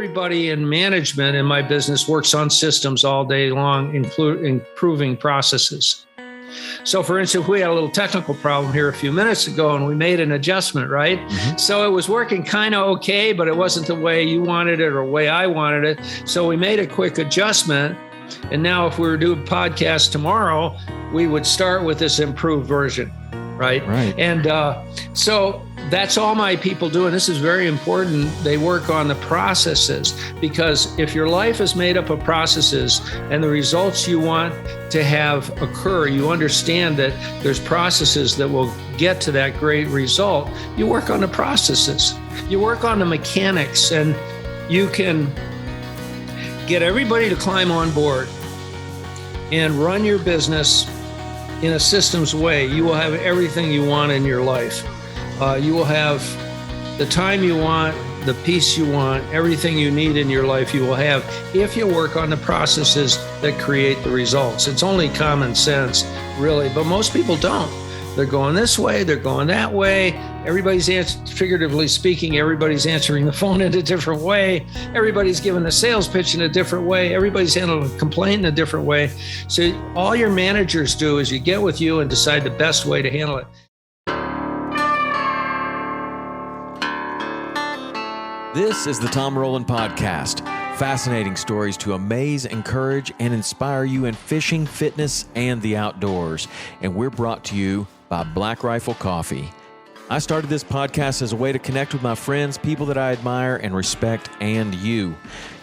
Everybody in management in my business works on systems all day long, improving processes. So for instance, we had a little technical problem here a few minutes ago and we made an adjustment, right? Mm-hmm. So it was working kind of okay, but it wasn't the way you wanted it or the way I wanted it. So we made a quick adjustment. And now if we were doing a podcast tomorrow, we would start with this improved version, right? And so that's all my people do. And this is very important. They work on the processes, because if your life is made up of processes and the results you want to have occur, you understand that there's processes that will get to that great result. You work on the processes, you work on the mechanics, and you can get everybody to climb on board and run your business in a systems way. You will have everything you want in your life. You will have the time you want, the peace you want, everything you need in your life you will have if you work on the processes that create the results. It's only common sense, really, but most people don't. They're going this way, they're going that way. Everybody's figuratively speaking, everybody's answering the phone in a different way. Everybody's giving a sales pitch in a different way. Everybody's handling a complaint in a different way. So all your managers do is you get with you and decide the best way to handle it. This is the Tom Rowland Podcast. Fascinating stories to amaze, encourage, and inspire you in fishing, fitness, and the outdoors. And we're brought to you by Black Rifle Coffee. I started this podcast as a way to connect with my friends, people that I admire and respect, and you.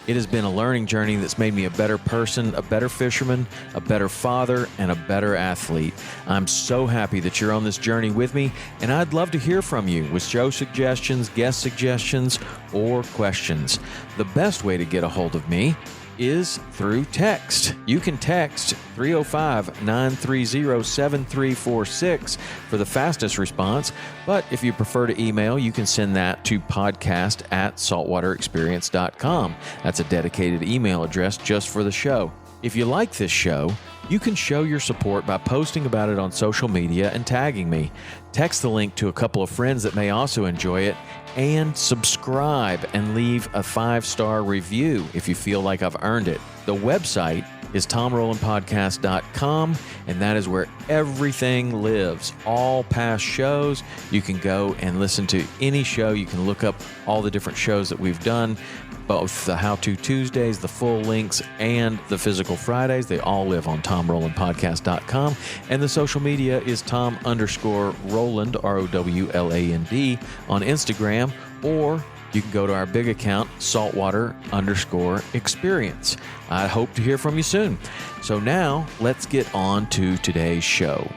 It has been a learning journey that's made me a better person, a better fisherman, a better father, and a better athlete. I'm so happy that you're on this journey with me, and I'd love to hear from you with show suggestions, guest suggestions, or questions. The best way to get a hold of me is through text. You can text 305-930-7346 for the fastest response, but if you prefer to email, you can send that to podcast@saltwaterexperience.com. That's a dedicated email address just for the show. If you like this show, you can show your support by posting about it on social media and tagging me. Text the link to a couple of friends that may also enjoy it, and subscribe and leave a 5-star review if you feel like I've earned it. The website is tomrowlandpodcast.com, and that is where everything lives. All past shows, you can go and listen to any show. You can look up all the different shows that we've done, both the How To Tuesdays, the full links, and the Physical Fridays. They all live on tomrowlandpodcast.com. And the social media is Tom_Rowland, ROWLAND, on Instagram, or you can go to our big account, Saltwater_Experience. I hope to hear from you soon. So now let's get on to today's show.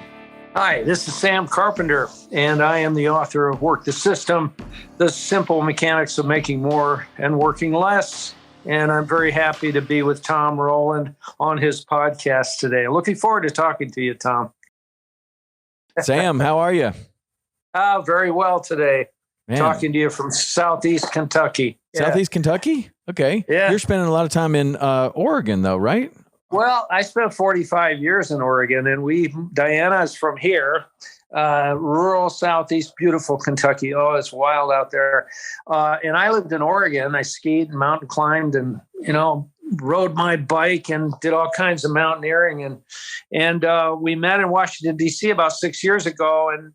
Hi, this is Sam Carpenter, and I am the author of Work the System, The Simple Mechanics of Making More and Working Less. And I'm very happy to be with Tom Rowland on his podcast today. Looking forward to talking to you, Tom. Sam, how are you? Very well today. Man. Talking to you from Southeast Kentucky. Southeast Kentucky? Okay. Yeah. You're spending a lot of time in Oregon, though, right? Well, I spent 45 years in Oregon, and Diana's from here, rural, southeast, beautiful Kentucky. Oh, it's wild out there. And I lived in Oregon. I skied and mountain climbed and, rode my bike and did all kinds of mountaineering. And we met in Washington, D.C. about 6 years ago, and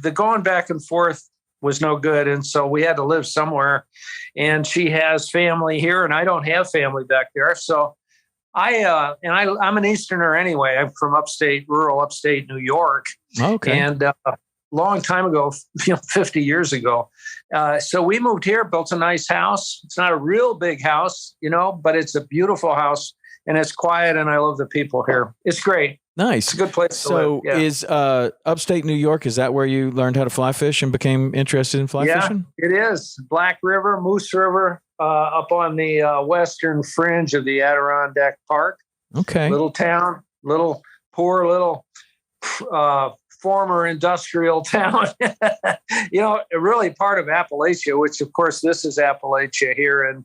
the going back and forth was no good. And so we had to live somewhere. And she has family here, and I don't have family back there. So I'm an Easterner anyway. I'm from rural upstate New York. Okay. And a long time ago, 50 years ago. So we moved here, built a nice house. It's not a real big house, but it's a beautiful house, and it's quiet, and I love the people here. It's great. Nice. It's a good place to live. Yeah. Is upstate New York, is that where you learned how to fly fish and became interested in fly fishing? Yeah, it is. Black River, Moose River, up on the western fringe of the Adirondack Park. Okay. Little town, poor little former industrial town, really part of Appalachia, which of course this is Appalachia here. And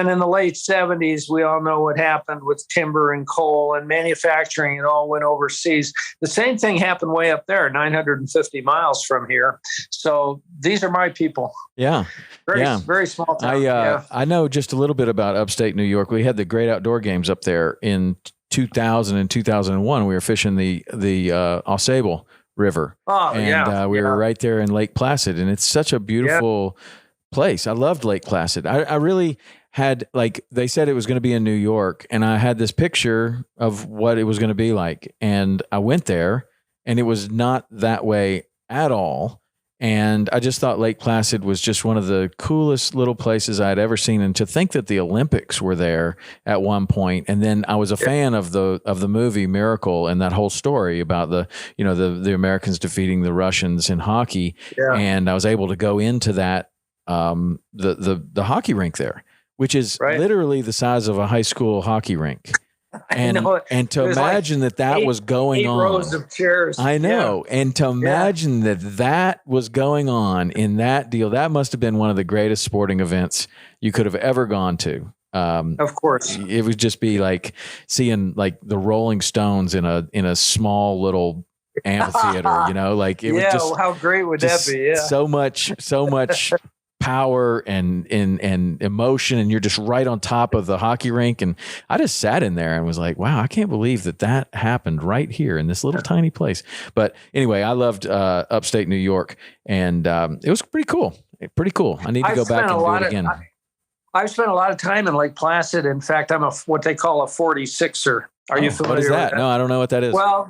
in the late 70s, we all know what happened with timber and coal and manufacturing. It all went overseas. The same thing happened way up there, 950 miles from here. So these are my people. Yeah. Very small town. I know just a little bit about upstate New York. We had the great outdoor games up there in 2000 and 2001. We were fishing the Ausable River. We were right there in Lake Placid, and it's such a beautiful place. I loved Lake Placid. I really had, like, they said it was going to be in New York, and I had this picture of what it was going to be like. And I went there, and it was not that way at all. And I just thought Lake Placid was just one of the coolest little places I'd ever seen. And to think that the Olympics were there at one point, and then I was a fan of the movie Miracle and that whole story about the Americans defeating the Russians in hockey. Yeah. And I was able to go into that the hockey rink there, which is literally the size of a high school hockey rink. And to imagine that was going on. 8 rows of chairs. I know. Yeah. And to imagine that was going on in that deal, that must have been one of the greatest sporting events you could have ever gone to. Of course. It would just be like seeing like the Rolling Stones in a small little amphitheater, it was just, how great would that be? Yeah. So much power and emotion, and you're just right on top of the hockey rink. And I just sat in there and was like, wow, I can't believe that happened right here in this little tiny place. But anyway, I loved upstate New York, and it was pretty cool. I need to go back and do it again. I've spent a lot of time in Lake Placid. In fact, I'm what they call a 46er. Are you familiar with that? No, I don't know what that is. Well,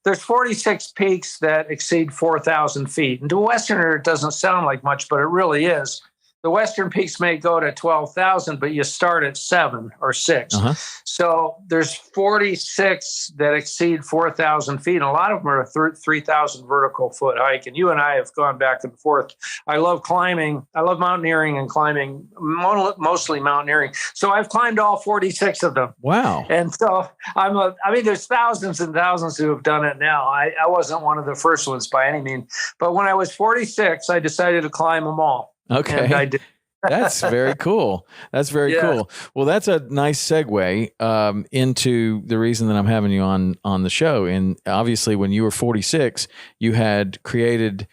there's 46 peaks that exceed 4,000 feet. And to a Westerner, it doesn't sound like much, but it really is. The Western peaks may go to 12,000, but you start at 7 or 6. Uh-huh. So there's 46 that exceed 4,000 feet. And a lot of them are 3,000 vertical foot hike. And you and I have gone back and forth. I love climbing. I love mountaineering and climbing, mostly mountaineering. So I've climbed all 46 of them. Wow. And so there's thousands and thousands who have done it now. I wasn't one of the first ones by any means. But when I was 46, I decided to climb them all. Okay. And I did. That's very cool. That's very cool. Well, that's a nice segue into the reason that I'm having you on the show. And obviously, when you were 46, you had created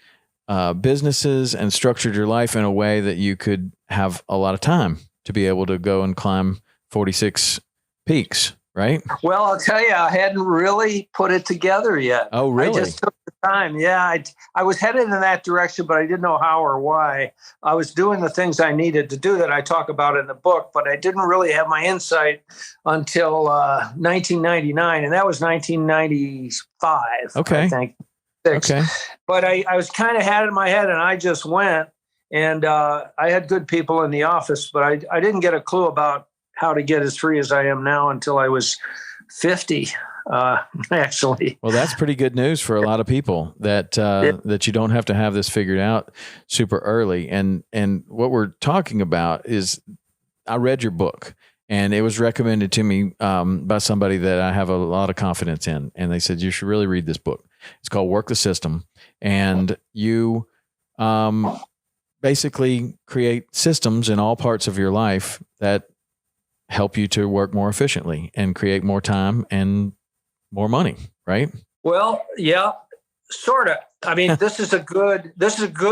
businesses and structured your life in a way that you could have a lot of time to be able to go and climb 46 peaks, right? Well, I'll tell you, I hadn't really put it together yet. Oh, really? I just took the time. Yeah, I was headed in that direction, but I didn't know how or why. I was doing the things I needed to do that I talk about in the book, but I didn't really have my insight until 1999, and that was 1995. Okay. I think. Okay. But I was kind of had it in my head, and I just went, and I had good people in the office, but I didn't get a clue about how to get as free as I am now until I was 50, actually. Well, that's pretty good news for a lot of people that you don't have to have this figured out super early. And what we're talking about is, I read your book, and it was recommended to me by somebody that I have a lot of confidence in. And they said, you should really read this book. It's called Work the System. And you basically create systems in all parts of your life that help you to work more efficiently and create more time and more money, right? Well, yeah, sort of. I mean, this is a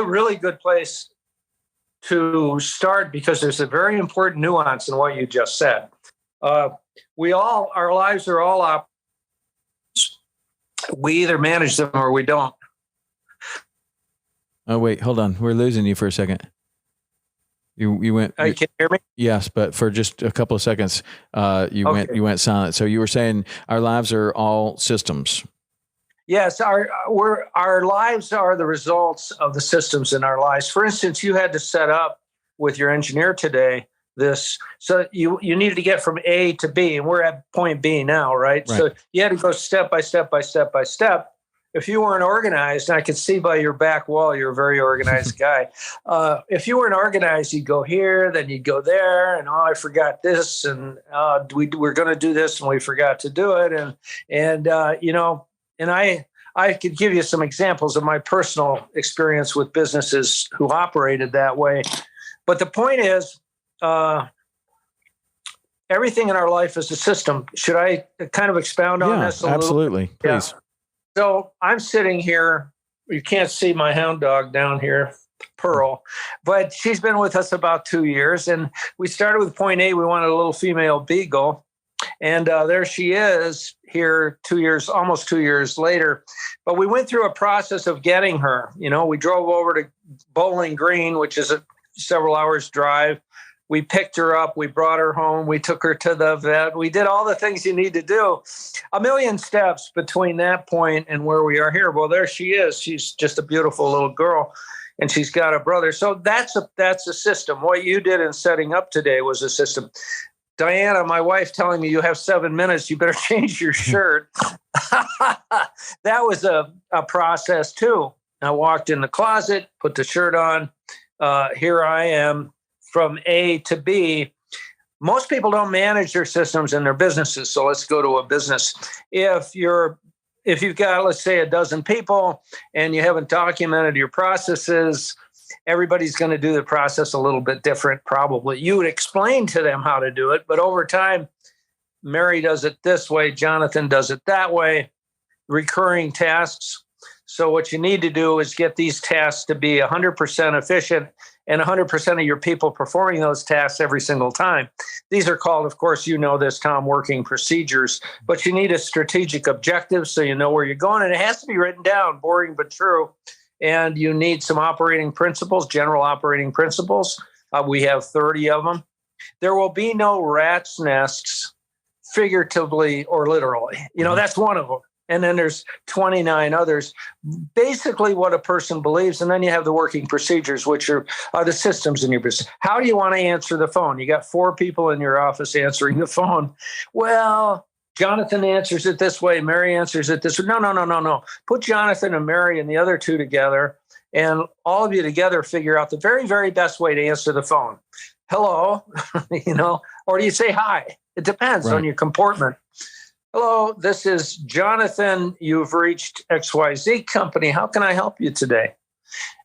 really good place to start, because there's a very important nuance in what you just said. Our lives are all up. We either manage them or we don't. Oh, wait, hold on. We're losing you for a second. You went. Can you hear me? Yes, but for just a couple of seconds, you went silent. So you were saying our lives are all systems. Yes, our lives are the results of the systems in our lives. For instance, you had to set up with your engineer today so you needed to get from A to B, and we're at point B now, right? So you had to go step by step by step by step. If you weren't organized, and I could see by your back wall, you're a very organized guy. If you weren't organized, you'd go here, then you'd go there, and I forgot this, and we're going to do this, and we forgot to do it, and I I could give you some examples of my personal experience with businesses who operated that way. But the point is, everything in our life is a system. Should I kind of expound on this a little? Absolutely. Please. Yeah. So I'm sitting here. You can't see my hound dog down here, Pearl, but she's been with us about 2 years. And we started with point A. We wanted a little female beagle. And there she is here 2 years, almost 2 years later. But we went through a process of getting her. We drove over to Bowling Green, which is a several hours drive. We picked her up. We brought her home. We took her to the vet. We did all the things you need to do. A million steps between that point and where we are here. Well, there she is. She's just a beautiful little girl, and she's got a brother. So that's a system. What you did in setting up today was a system. Diana, my wife, telling me you have 7 minutes, you better change your shirt. That was a process too. I walked in the closet, put the shirt on. Here I am. From A to B. Most people don't manage their systems in their businesses. So let's go to a business. If you've got, let's say, a dozen people and you haven't documented your processes, everybody's going to do the process a little bit different, probably. You would explain to them how to do it, but over time, Mary does it this way, Jonathan does it that way, recurring tasks. So what you need to do is get these tasks to be 100% efficient and 100% of your people performing those tasks every single time. These are called, of course, this, Tom, working procedures, but you need a strategic objective so you know where you're going, and it has to be written down, boring but true. And you need some operating principles, general operating principles. We have 30 of them. There will be no rat's nests, figuratively or literally. That's one of them. And then there's 29 others, basically what a person believes. And then you have the working procedures, which are the systems in your business. How do you want to answer the phone? You got 4 people in your office answering the phone. Well, Jonathan answers it this way. Mary answers it this way. No. Put Jonathan and Mary and the other 2 together, and all of you together figure out the very, very best way to answer the phone. Hello, or do you say hi? It depends on your comportment. Hello, this is Jonathan. You've reached XYZ Company. How can I help you today?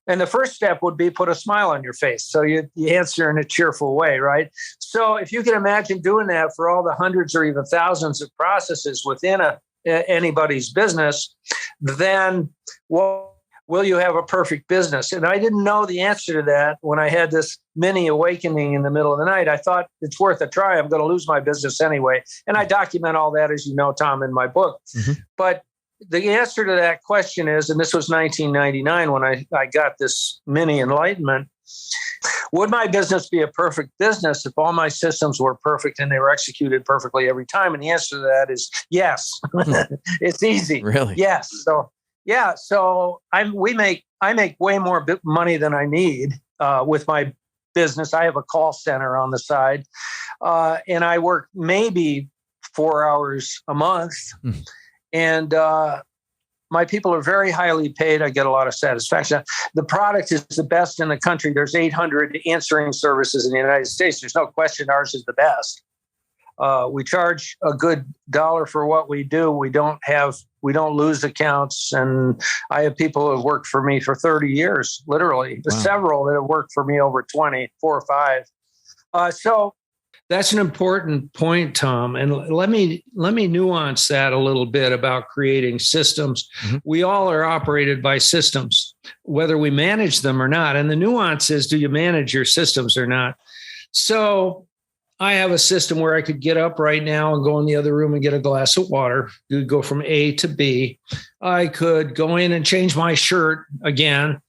And the first step would be put a smile on your face. So you answer in a cheerful way, right? So if you can imagine doing that for all the hundreds or even thousands of processes within anybody's business, then will you have a perfect business? And I didn't know the answer to that when I had this mini awakening in the middle of the night. I thought it's worth a try. I'm going to lose my business anyway. And I document all that, as you know, Tom, in my book. Mm-hmm. But the answer to that question is, and this was 1999 when I got this mini enlightenment, would my business be a perfect business if all my systems were perfect and they were executed perfectly every time? And the answer to that is yes. It's easy. Really? Yes. So I make way more money than I need with my business. I have a call center on the side, and I work maybe 4 hours a month. And my people are very highly paid. I get a lot of satisfaction. The product is the best in the country. There's 800 answering services in the United States. There's no question ours is the best. We charge a good dollar for what we do. We don't lose accounts. And I have people who have worked for me for 30 years, literally. Wow. Several that have worked for me over 4 or 5. So that's an important point, Tom. And let me nuance that a little bit about creating systems. Mm-hmm. We all are operated by systems, whether we manage them or not. And the nuance is, do you manage your systems or not? So I have a system where I could get up right now and go in the other room and get a glass of water. You would go from A to B. I could go in and change my shirt again.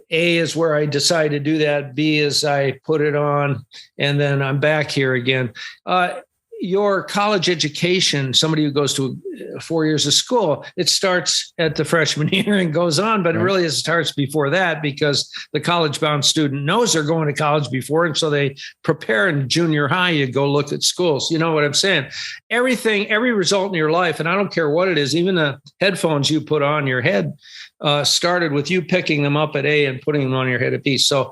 A is where I decide to do that. B is I put it on, and then I'm back here again. Your college education, somebody who goes to 4 years of school, it starts at the freshman year and goes on, but it really starts before that because the college-bound student knows they're going to college before, and so they prepare in junior high. You go look at schools. You know what I'm saying? Every result in your life, and I don't care what it is, even the headphones you put on your head started with you picking them up at A and putting them on your head at B. So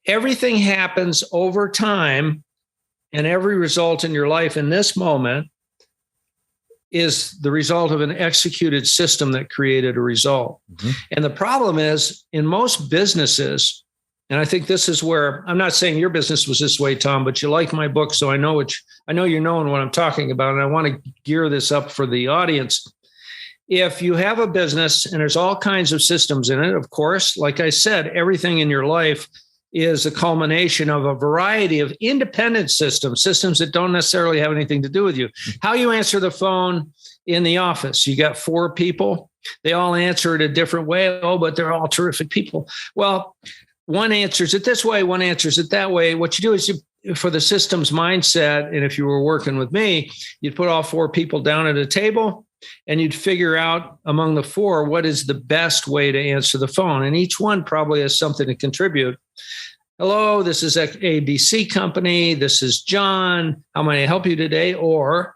everything happens over time. And every result in your life in this moment is the result of an executed system that created a result. Mm-hmm. And the problem is in most businesses, and I think this is where, I'm not saying your business was this way, Tom, but you like my book, so I know you're knowing what I'm talking about, and I want to gear this up for the audience. If you have a business and there's all kinds of systems in it, of course, like I said, everything in your life is a culmination of a variety of independent systems that don't necessarily have anything to do with you. How you answer the phone in the office, you got 4 people, they all answer it a different way. Oh, but they're all terrific people. Well, one answers it this way, one answers it that way. What you do is for the systems mindset, and if you were working with me, you'd put all 4 people down at a table and you'd figure out among the 4 what is the best way to answer the phone. And each one probably has something to contribute. Hello, this is ABC Company. This is John. How may I help you today? Or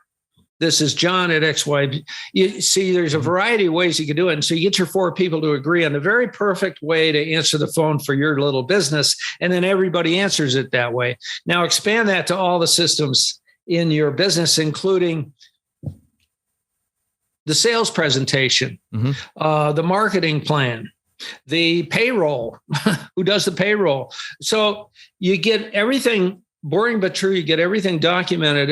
this is John at XY. You see, there's a variety of ways you can do it. And so you get your 4 people to agree on the very perfect way to answer the phone for your little business. And then everybody answers it that way. Now expand that to all the systems in your business, including the sales presentation, the marketing plan, the payroll, who does the payroll. So you get everything, boring but true, you get everything documented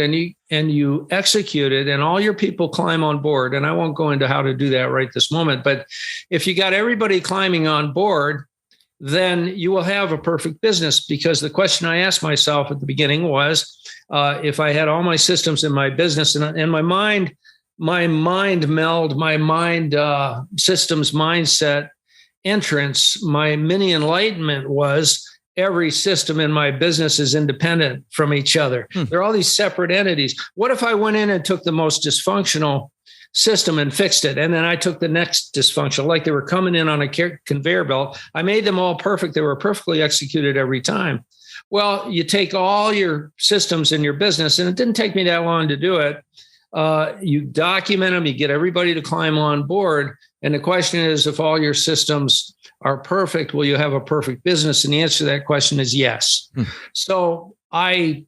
and you execute it, and all your people climb on board. And I won't go into how to do that right this moment, but if you got everybody climbing on board, then you will have a perfect business. Because the question I asked myself at the beginning was, if I had all my systems in my business and my mind systems mindset entrance, my mini enlightenment was every system in my business is independent from each other. There are all these separate entities. What if I went in and took the most dysfunctional system and fixed it, and then I took the next dysfunctional, like they were coming in on a conveyor belt. I made them all perfect. They were perfectly executed every time. Well, you take all your systems in your business, and it didn't take me that long to do it. You document them, you get everybody to climb on board. And the question is, if all your systems are perfect, will you have a perfect business? And the answer to that question is yes. So I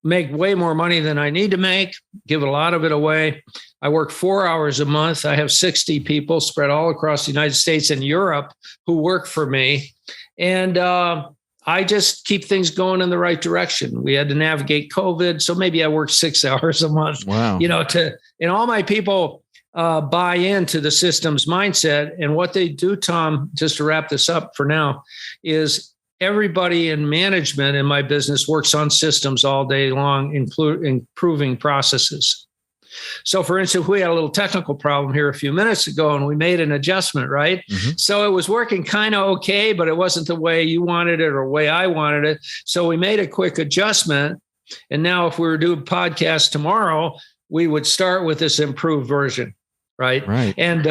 make way more money than I need to make, give a lot of it away. I work 4 hours a month. I have 60 people spread all across the United States and Europe who work for me. And I just keep things going in the right direction. We had to navigate COVID, so maybe I work 6 hours a month. Wow. And all my people buy into the systems mindset. And what they do, Tom, just to wrap this up for now, is everybody in management in my business works on systems all day long, improving processes. So for instance, we had a little technical problem here a few minutes ago, and we made an adjustment, right? So it was working kind of okay, but it wasn't the way you wanted it or the way I wanted it. So we made a quick adjustment. And now if we were doing a podcast tomorrow, we would start with this improved version, right? And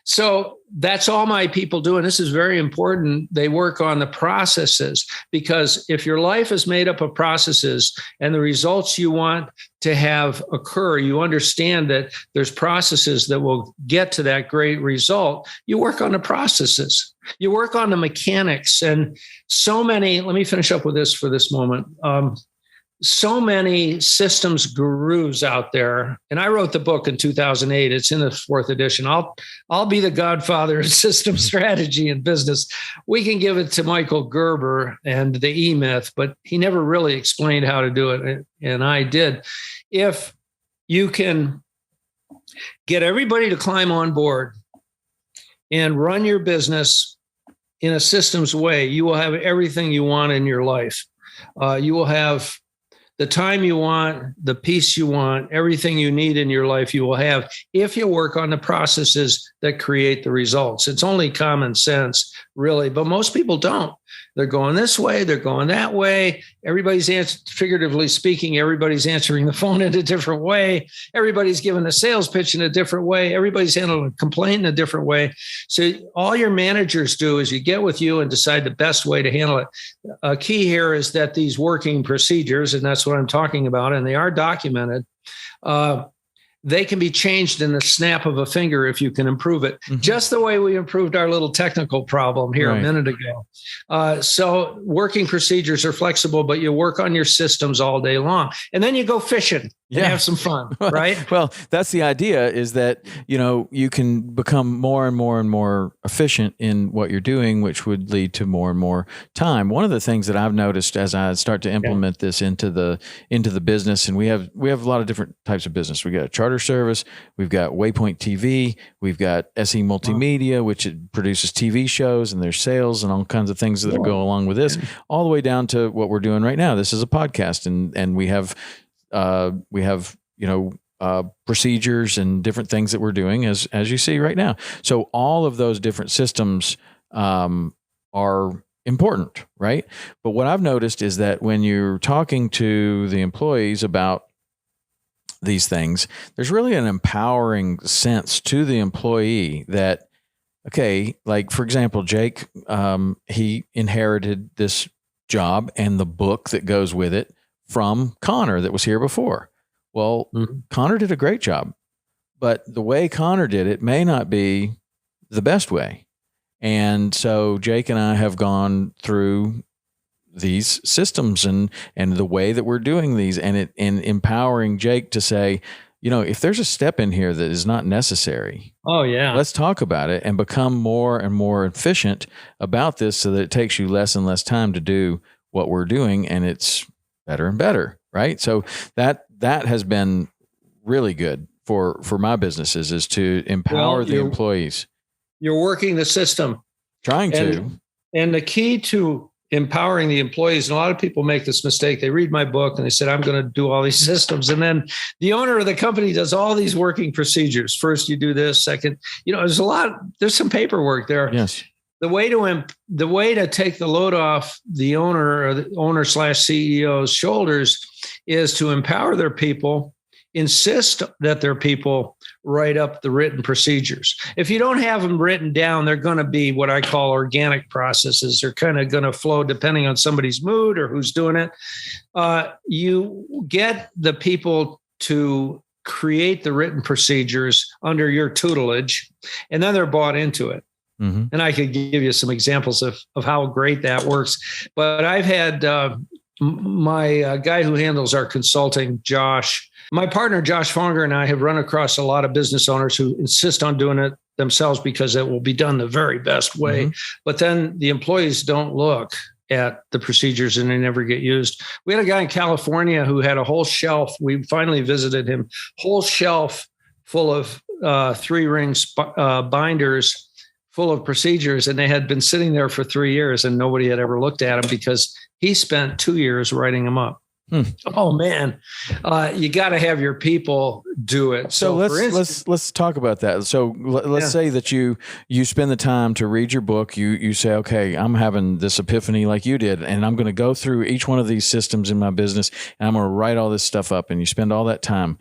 so that's all my people do. And this is very important. They work on the processes, because if your life is made up of processes and the results you want to have occur, you understand that there's processes that will get to that great result. You work on the processes, you work on the mechanics. And so many, let me finish up with this for this moment. So many systems gurus out there, and I wrote the book in 2008. It's in the 4th edition. I'll be the godfather of system strategy in business. We can give it to Michael Gerber and the E-Myth, but he never really explained how to do it, and I did. If you can get everybody to climb on board and run your business in a systems way, you will have everything you want in your life. You will have the time you want, the peace you want, everything you need in your life you will have if you work on the processes that create the results. It's only common sense, really, but most people don't. They're going this way, they're going that way. Everybody's figuratively speaking, everybody's answering the phone in a different way. Everybody's giving a sales pitch in a different way. Everybody's handling a complaint in a different way. So all your managers do is you get with you and decide the best way to handle it. A key here is that these working procedures, and that's what I'm talking about, and they are documented, they can be changed in the snap of a finger if you can improve it, just the way we improved our little technical problem here a minute ago. So working procedures are flexible, but you work on your systems all day long. And then you go fishing. and have some fun, right? Well, that's the idea, is that, you can become more and more and more efficient in what you're doing, which would lead to more and more time. One of the things that I've noticed as I start to implement this into the business, and we have a lot of different types of business. We got a charter service, we've got Waypoint TV, we've got SE Multimedia, which it produces TV shows, and there's sales and all kinds of things that go along with this, all the way down to what we're doing right now. This is a podcast, and we have procedures and different things that we're doing as you see right now. So all of those different systems are important, right? But what I've noticed is that when you're talking to the employees about these things, there's really an empowering sense to the employee that, okay, like for example, Jake, he inherited this job and the book that goes with it from Connor that was here before. Well, Connor did a great job, but the way Connor did it may not be the best way. And so Jake and I have gone through these systems and the way that we're doing these, and empowering Jake to say, if there's a step in here that is not necessary, let's talk about it and become more and more efficient about this, so that it takes you less and less time to do what we're doing, and it's better and better, right? So that has been really good for my businesses, is to empower the employees. You're working the system. Trying to. And the key to empowering the employees, and a lot of people make this mistake. They read my book and they said, I'm going to do all these systems. And then the owner of the company does all these working procedures. First, you do this. Second, there's some paperwork there. Yes. The way to take the load off the owner or the owner/CEO's shoulders is to empower their people, insist that their people write up the written procedures. If you don't have them written down, they're going to be what I call organic processes. They're kind of going to flow depending on somebody's mood or who's doing it. You get the people to create the written procedures under your tutelage, and then they're bought into it. Mm-hmm. And I could give you some examples of how great that works. But I've had my guy who handles our consulting, Josh, my partner, Josh Fonger, and I have run across a lot of business owners who insist on doing it themselves because it will be done the very best way. Mm-hmm. But then the employees don't look at the procedures and they never get used. We had a guy in California who had a whole shelf. We finally visited him, whole shelf full of 3-ring binders full of procedures, and they had been sitting there for 3 years and nobody had ever looked at them because he spent 2 years writing them up. Oh man, you got to have your people do it. So let's talk about that. So let's say that you spend the time to read your book. You say, okay, I'm having this epiphany like you did, and I'm going to go through each one of these systems in my business, and I'm going to write all this stuff up. And you spend all that time.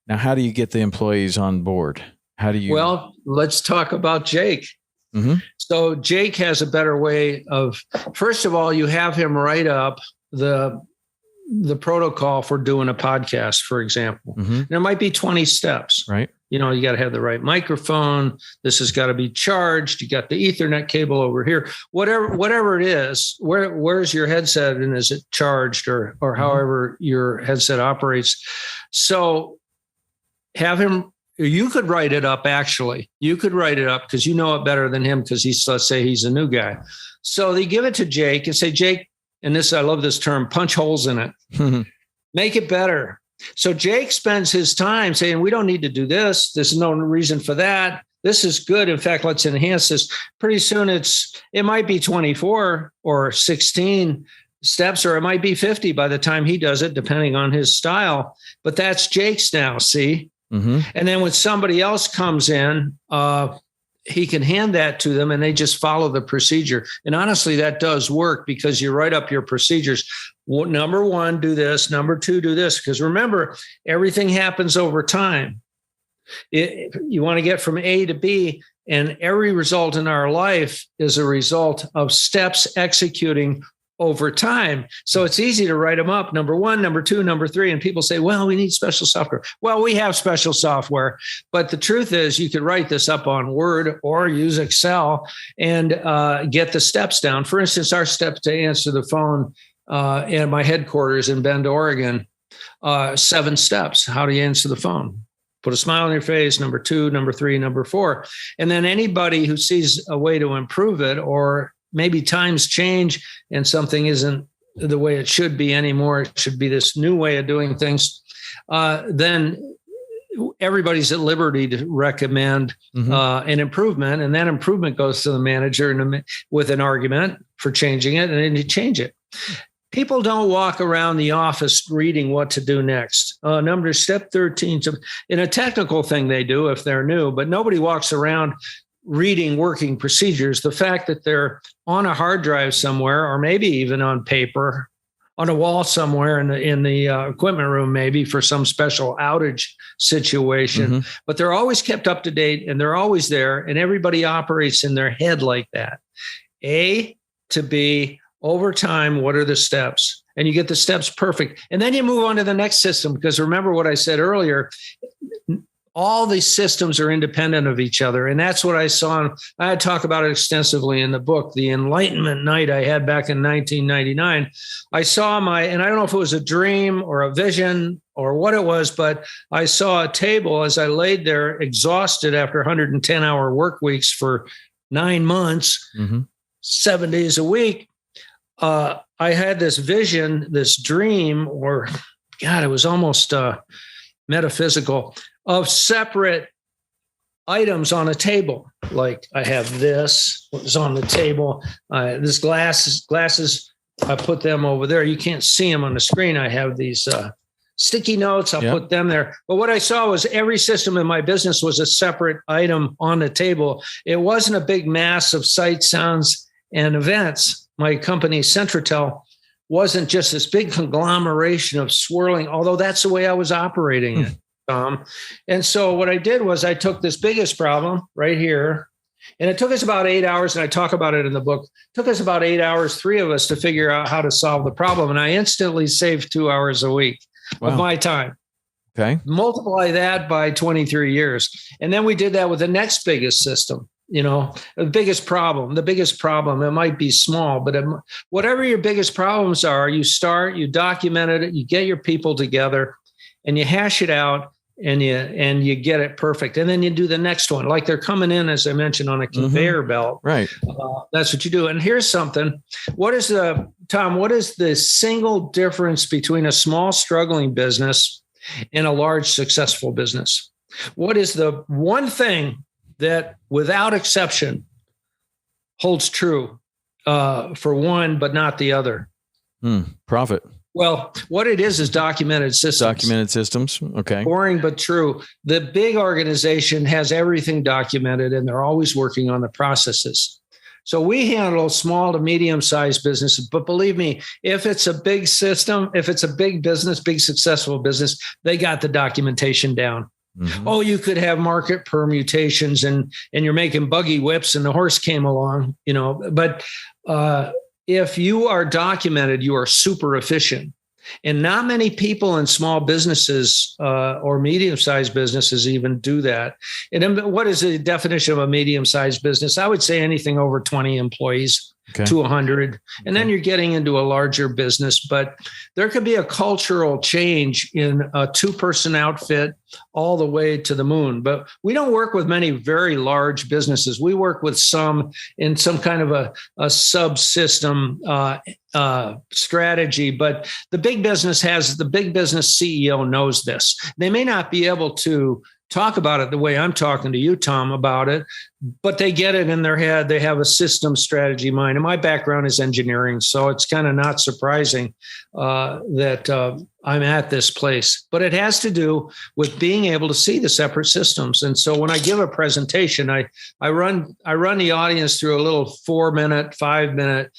Now, how do you get the employees on board? How do you? Well, let's talk about Jake. Mm-hmm. So Jake has a better way of. First of all, you have him write up the protocol for doing a podcast, for example. Mm-hmm. There might be 20 steps, right? You got to have the right microphone. This has got to be charged. You got the Ethernet cable over here, whatever it is, where's your headset and is it charged or however your headset operates. So have him, you could write it up. Actually, you could write it up because you know it better than him. Cause let's say he's a new guy. So they give it to Jake and say, Jake, and this, I love this term, punch holes in it, make it better. So Jake spends his time saying, we don't need to do this. There's no reason for that. This is good. In fact, let's enhance this. Pretty soon it might be 24 or 16 steps, or it might be 50 by the time he does it, depending on his style. But that's Jake's now, see? Mm-hmm. And then when somebody else comes in, he can hand that to them and they just follow the procedure. And honestly, that does work because you write up your procedures. Number 1, do this. Number 2, do this. Because remember, everything happens over time. You want to get from A to B, and every result in our life is a result of steps executing over time. So it's easy to write them up. Number 1, number 2, number 3. And people say, well, we need special software. Well, we have special software, but the truth is you could write this up on Word or use Excel and get the steps down. For instance, our step to answer the phone at my headquarters in Bend, Oregon, 7 steps. How do you answer the phone? Put a smile on your face, number 2, number 3, number 4. And then anybody who sees a way to improve it, or maybe times change and something isn't the way it should be anymore, it should be this new way of doing things, then everybody's at liberty to recommend an improvement. And that improvement goes to the manager with an argument for changing it, and then you change it. People don't walk around the office reading what to do next. Number step 13. In a technical thing they do if they're new, but nobody walks around reading working procedures. The fact that they're on a hard drive somewhere, or maybe even on paper, on a wall somewhere in the equipment room, maybe for some special outage situation, but they're always kept up to date and they're always there, and everybody operates in their head like that. A to B. Over time, what are the steps? And you get the steps perfect. And then you move on to the next system, because remember what I said earlier, all these systems are independent of each other. And that's what I saw. I talk about it extensively in the book, the enlightenment night I had back in 1999. I saw and I don't know if it was a dream or a vision or what it was, but I saw a table as I laid there exhausted after 110-hour work weeks for 9 months, 7 days a week. I had this vision, this dream, or God, it was almost metaphysical, of separate items on a table. Like I have this was on the table. This glasses, I put them over there. You can't see them on the screen. I have these sticky notes. I'll put them there. But what I saw was every system in my business was a separate item on the table. It wasn't a big mass of sights, sounds, and events. My company, Centratel, wasn't just this big conglomeration of swirling, although that's the way I was operating it, Tom. And so what I did was I took this biggest problem right here, and it took us about 8 hours, and I talk about it in the book. It took us about 8 hours, 3 of us, to figure out how to solve the problem. And I instantly saved 2 hours a week of my time. Okay. Multiply that by 23 years. And then we did that with the next biggest system. The biggest problem, it might be small, but whatever your biggest problems are, you start, you document it, you get your people together and you hash it out and you get it perfect. And then you do the next one, like they're coming in, as I mentioned, on a conveyor belt. Right. That's what you do. And here's something. What is the single difference between a small struggling business and a large successful business? What is the one thing that without exception holds true for one, but not the other? Profit. Well, what it is documented systems. Documented systems. Okay. Boring, but true. The big organization has everything documented and they're always working on the processes. So we handle small to medium-sized businesses, but believe me, if it's a big system, if it's a big business, big successful business, they got the documentation down. Oh, you could have market permutations and you're making buggy whips and the horse came along, but if you are documented, you are super efficient. And not many people in small businesses or medium-sized businesses even do that. And what is the definition of a medium-sized business? I would say anything over 20 employees. To 100. And then you're getting into a larger business, but there could be a cultural change in a 2-person outfit all the way to the moon. But we don't work with many very large businesses. We work with some in some kind of a subsystem strategy, but the big business CEO knows this. They may not be able to talk about it the way I'm talking to you, Tom, about it, but they get it in their head. They have a system strategy mind. And my background is engineering, so it's kind of not surprising that I'm at this place. But it has to do with being able to see the separate systems. And so when I give a presentation, I run the audience through a little 4-minute, 5-minute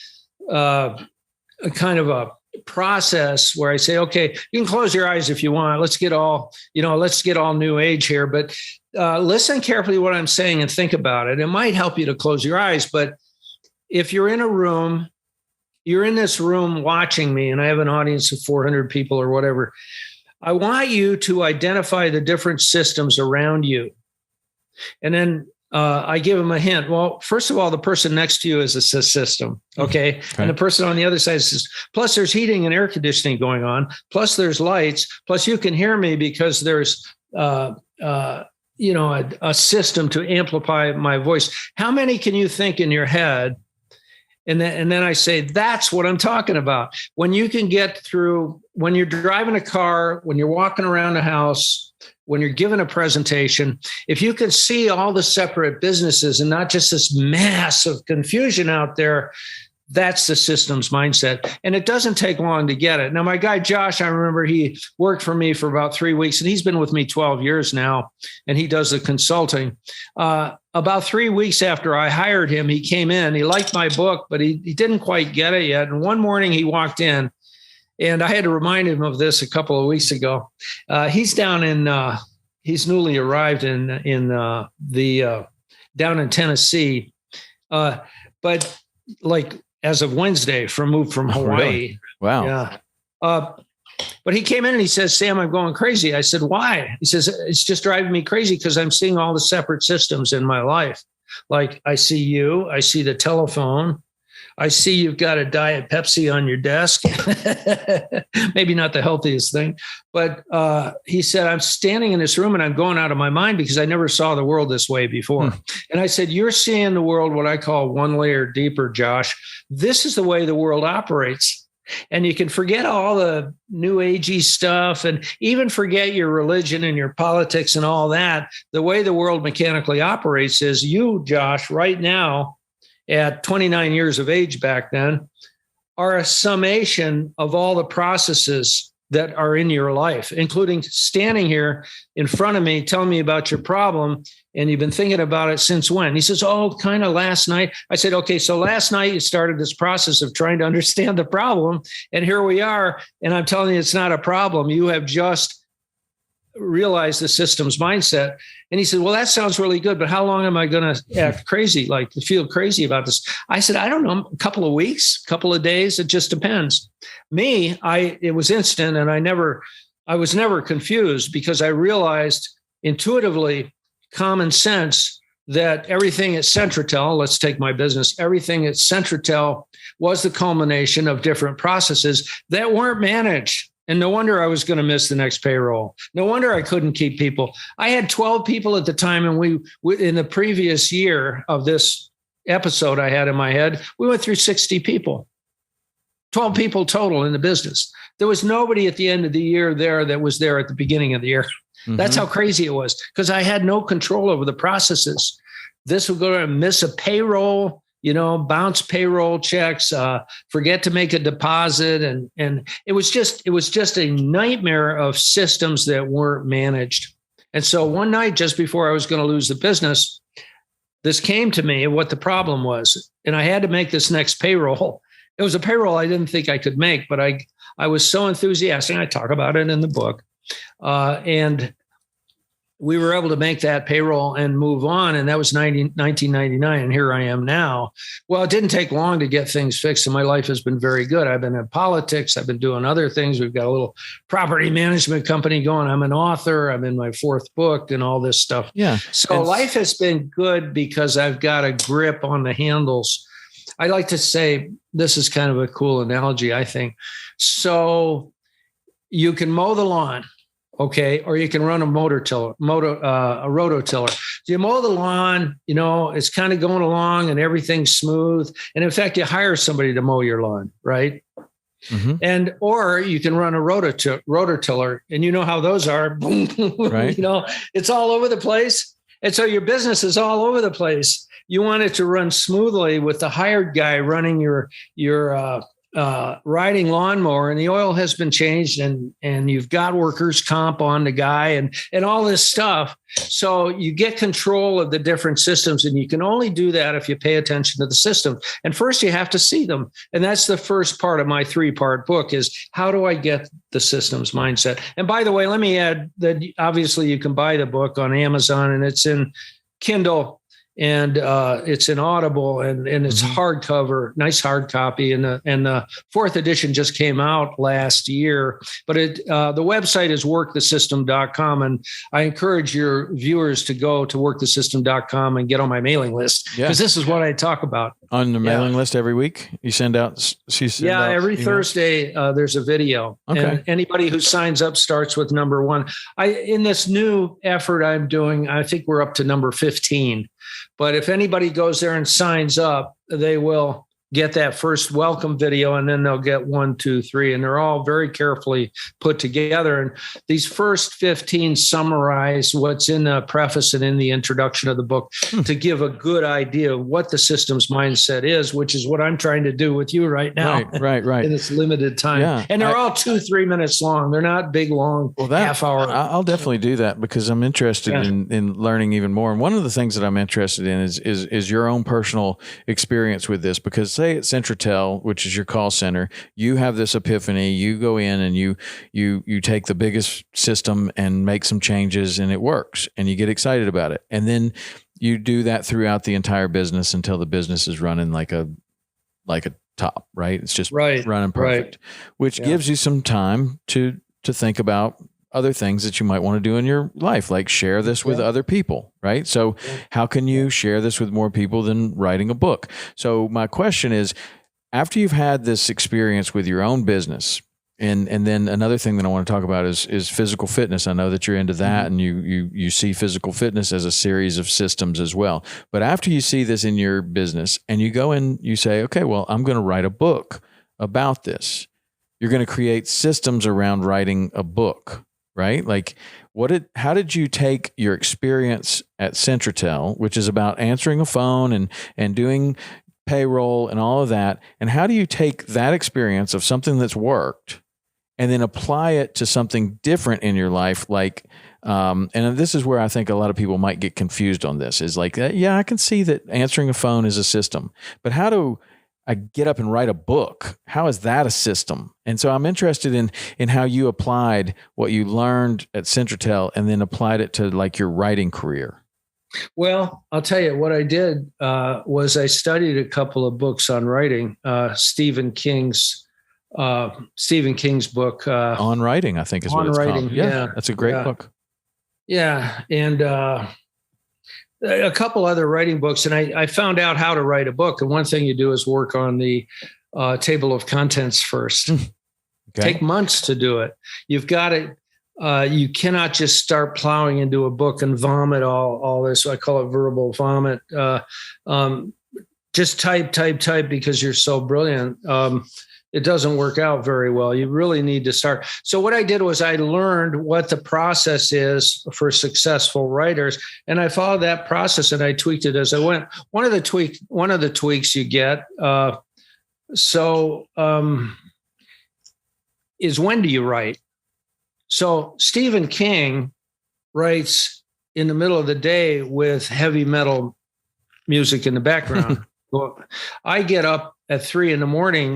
kind of a process where I say, okay, you can close your eyes if you want. Let's get all new age here, but listen carefully to what I'm saying and think about it. It might help you to close your eyes, but if you're in this room watching me and I have an audience of 400 people or whatever, I want you to identify the different systems around you. And then I give them a hint. Well, first of all, the person next to you is a system. Okay. And the person on the other side is, plus there's heating and air conditioning going on. Plus there's lights. Plus you can hear me because there's, a system to amplify my voice. How many can you think in your head? And then I say, that's what I'm talking about. When you can get through, when you're driving a car, when you're walking around a house, when you're giving a presentation, if you can see all the separate businesses and not just this mass of confusion out there, that's the systems mindset. And it doesn't take long to get it. Now, my guy, Josh, I remember he worked for me for about 3 weeks, and he's been with me 12 years now, and he does the consulting. About 3 weeks after I hired him, he came in. He liked my book, but he didn't quite get it yet. And one morning he walked in, and I had to remind him of this a couple of weeks ago. He's down in, he's newly arrived down in Tennessee. But like, as of Wednesday, moved from Hawaii. Really? Wow. Yeah. But he came in and he says, Sam, I'm going crazy. I said, why? He says, it's just driving me crazy because I'm seeing all the separate systems in my life. Like I see you, I see the telephone, I see you've got a Diet Pepsi on your desk. Maybe not the healthiest thing. But he said, I'm standing in this room and I'm going out of my mind because I never saw the world this way before. And I said, you're seeing the world what I call one layer deeper, Josh. This is the way the world operates. And you can forget all the new agey stuff and even forget your religion and your politics and all that. The way the world mechanically operates is you, Josh, right now, at 29 years of age back then, are a summation of all the processes that are in your life, including standing here in front of me, telling me about your problem. And you've been thinking about it since when? He says, oh, kind of last night. I said, okay, so last night you started this process of trying to understand the problem. And here we are. And I'm telling you, it's not a problem. You have just realized the systems mindset. And he said, well, that sounds really good, but how long am I going to act crazy, like feel crazy about this? I said, I don't know, a couple of weeks, a couple of days. It just depends. Me, it was instant. And I was never confused because I realized intuitively, common sense, that everything at Centratel, let's take my business, everything at Centratel was the culmination of different processes that weren't managed. And no wonder I was going to miss the next payroll. No wonder I couldn't keep people. I had 12 people at the time. And we in the previous year of this episode I had in my head, we went through 60 people, 12 people total in the business. There was nobody at the end of the year there that was there at the beginning of the year. Mm-hmm. That's how crazy it was because I had no control over the processes. This would go to miss a payroll, bounce payroll checks, forget to make a deposit. And it was just a nightmare of systems that weren't managed. And so one night, just before I was going to lose the business, this came to me what the problem was. And I had to make this next payroll. It was a payroll I didn't think I could make, but I was so enthusiastic. I talk about it in the book. And we were able to make that payroll and move on. And that was 1999. And here I am now. Well, it didn't take long to get things fixed. And my life has been very good. I've been in politics. I've been doing other things. We've got a little property management company going. I'm an author. I'm in my 4th book and all this stuff. Yeah. So life has been good because I've got a grip on the handles. I like to say, this is kind of a cool analogy, I think. So you can mow the lawn. Okay. Or you can run a a rototiller. You mow the lawn, it's kind of going along and everything's smooth. And in fact, you hire somebody to mow your lawn, right? Mm-hmm. Or you can run a rototiller and you know how those are. Right. It's all over the place. And so your business is all over the place. You want it to run smoothly with the hired guy running your riding lawnmower, and the oil has been changed, and you've got workers' comp on the guy and all this stuff. So you get control of the different systems, and you can only do that if you pay attention to the system. And first you have to see them. And that's the first part of my 3-part book is how do I get the systems mindset? And by the way, let me add that obviously you can buy the book on Amazon and it's in Kindle. and it's in Audible, and it's hardcover, nice hard copy, and the fourth edition just came out last year. But the website is workthesystem.com, and I encourage your viewers to go to workthesystem.com and get on my mailing list, because this is what I talk about. On the mailing list every week, you send out. Every Thursday there's a video. Okay. And anybody who signs up starts with number 1. In this new effort I'm doing, I think we're up to number 15. But if anybody goes there and signs up, they will get that first welcome video, and then they'll get 1, 2, 3, and they're all very carefully put together. And these first 15 summarize what's in the preface and in the introduction of the book to give a good idea of what the systems mindset is, which is what I'm trying to do with you right now. Right. In this limited time. Yeah, and they're all 2-3 minutes long. They're not big, long half hour. I'll definitely do that, because I'm interested in learning even more. And one of the things that I'm interested in is your own personal experience with this, because say at Centratel, which is your call center, you have this epiphany, you go in and you take the biggest system and make some changes, and it works, and you get excited about it. And then you do that throughout the entire business until the business is running like a top, right? It's just running perfect, which gives you some time to think about other things that you might want to do in your life, like share this with other people, right? So how can you share this with more people than writing a book? So my question is, after you've had this experience with your own business, and then another thing that I want to talk about is physical fitness. I know that you're into that, and you see physical fitness as a series of systems as well. But after you see this in your business and you go and you say, okay, well, I'm going to write a book about this. You're going to create systems around writing a book, right? Like, how did you take your experience at Centratel, which is about answering a phone and doing payroll and all of that, and how do you take that experience of something that's worked and then apply it to something different in your life? Like, and this is where I think a lot of people might get confused on this, is like, I can see that answering a phone is a system, but how do I get up and write a book? How is that a system? And so I'm interested in how you applied what you learned at Centratel and then applied it to like your writing career. Well, I'll tell you what I did was I studied a couple of books on writing. Stephen King's book On Writing, I think is what it's called. Yeah, that's a great book. Yeah, and a couple other writing books, and I found out how to write a book. And one thing you do is work on the table of contents first. Okay. Take months to do it. You've got it. You cannot just start plowing into a book and vomit all this. I call it verbal vomit. Just type because you're so brilliant. It doesn't work out very well. You really need to start. So what I did was I learned what the process is for successful writers, and I followed that process and I tweaked it as I went. One of the tweaks you get is, when do you write? So Stephen King writes in the middle of the day with heavy metal music in the background. Well, I get up at 3 a.m.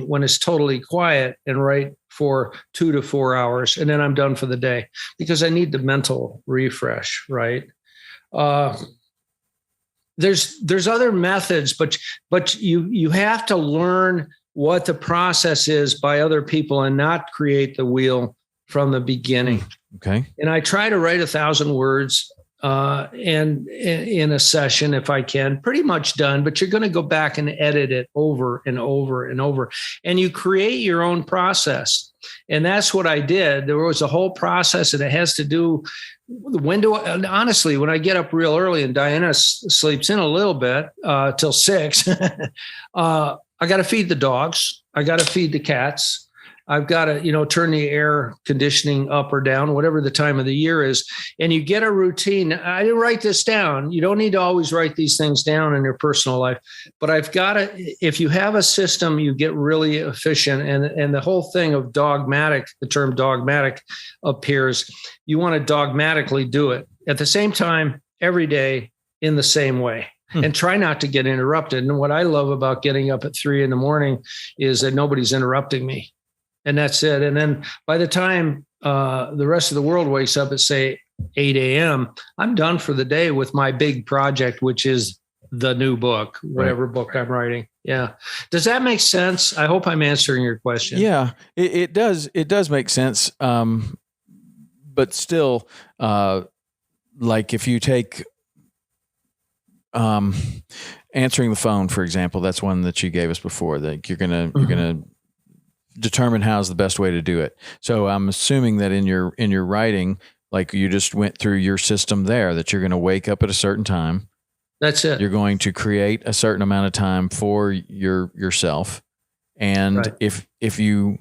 when it's totally quiet and write for 2 to 4 hours, and then I'm done for the day because I need the mental refresh, right? There's other methods, but you have to learn what the process is by other people and not create the wheel from the beginning. Okay. And I try to write 1,000 words and in a session if I can, pretty much done, but you're going to go back and edit it over and over and over. And you create your own process. And that's what I did. There was a whole process, and it has to do when honestly, when I get up real early and Diana sleeps in a little bit till 6, I got to feed the dogs. I got to feed the cats. I've got to, turn the air conditioning up or down, whatever the time of the year is. And you get a routine. I didn't write this down. You don't need to always write these things down in your personal life. But I've got to, if you have a system, you get really efficient. And the whole thing of dogmatic, the term dogmatic appears. You want to dogmatically do it at the same time, every day, in the same way. And try not to get interrupted. And what I love about getting up at 3 a.m. is that nobody's interrupting me. And that's it. And then by the time the rest of the world wakes up at, say, 8 a.m., I'm done for the day with my big project, which is the new book, whatever book I'm writing. Yeah. Does that make sense? I hope I'm answering your question. Yeah, it does. It does make sense. But still, like if you take answering the phone, for example, that's one that you gave us before. That you're gonna determine how's the best way to do it. So I'm assuming that in your writing, like you just went through your system there, that you're going to wake up at a certain time. That's it. You're going to create a certain amount of time for yourself. And if you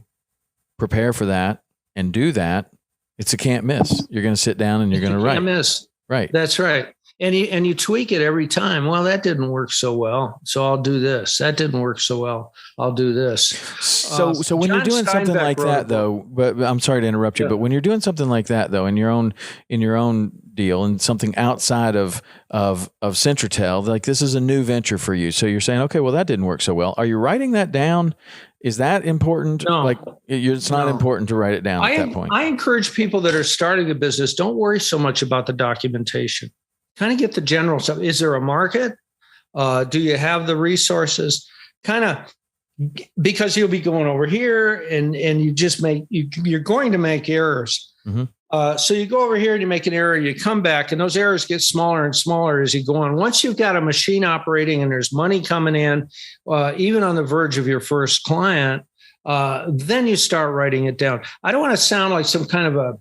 prepare for that and do that, it's a can't miss. You're going to sit down and you're going to write. Can't miss. Right. That's right. And you tweak it every time. Well, that didn't work so well, so I'll do this. That didn't work so well, I'll do this. So when you're doing something like that, though, but I'm sorry to interrupt you, but when you're doing something like that, though, in your own deal and something outside of Centratel, like this is a new venture for you. So you're saying, okay, well, that didn't work so well. Are you writing that down? Is that important? No. Like it's not important to write it down at that point. I encourage people that are starting a business, don't worry so much about the documentation. Kind of get the general stuff. Is there a market? Do you have the resources? Kind of, because you'll be going over here and you just you're going to make errors. Mm-hmm. So you go over here and you make an error, you come back and those errors get smaller and smaller as you go on. Once you've got a machine operating and there's money coming in, even on the verge of your first client, then you start writing it down. I don't want to sound like some kind of a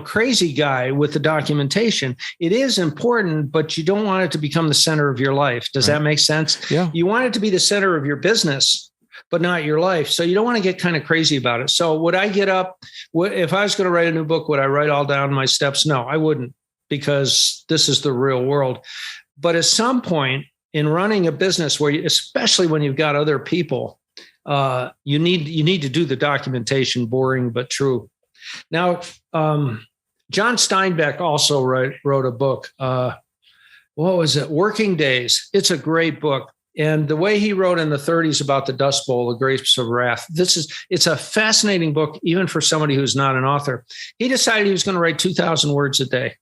crazy guy with the documentation. It is important, but you don't want it to become the center of your life. Does that make sense? Yeah. You want it to be the center of your business, but not your life. So you don't want to get kind of crazy about it. So would I get up, if I was going to write a new book, would I write all down my steps? No, I wouldn't, because this is the real world. But at some point in running a business where especially when you've got other people, you need to do the documentation, boring but true. Now, John Steinbeck also wrote a book. What was it? Working Days. It's a great book. And the way he wrote in the 30s about the Dust Bowl, The Grapes of Wrath, it's a fascinating book, even for somebody who's not an author. He decided he was going to write 2,000 words a day.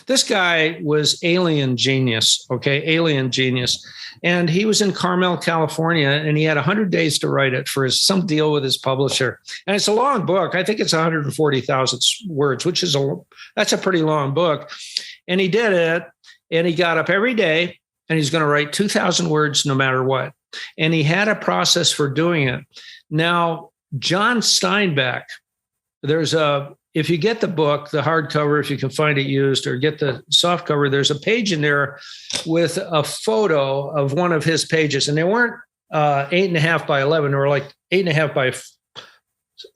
This guy was alien genius, alien genius. And he was in Carmel, California, and he had 100 days to write it for some deal with his publisher. And it's a long book. I think it's 140,000 words, that's a pretty long book. And he did it, and he got up every day, and he's going to write 2,000 words no matter what. And he had a process for doing it. Now, John Steinbeck, if you get the book, the hardcover, if you can find it used, or get the soft cover, there's a page in there with a photo of one of his pages. And they weren't 8.5 by 11, they were like 8.5 by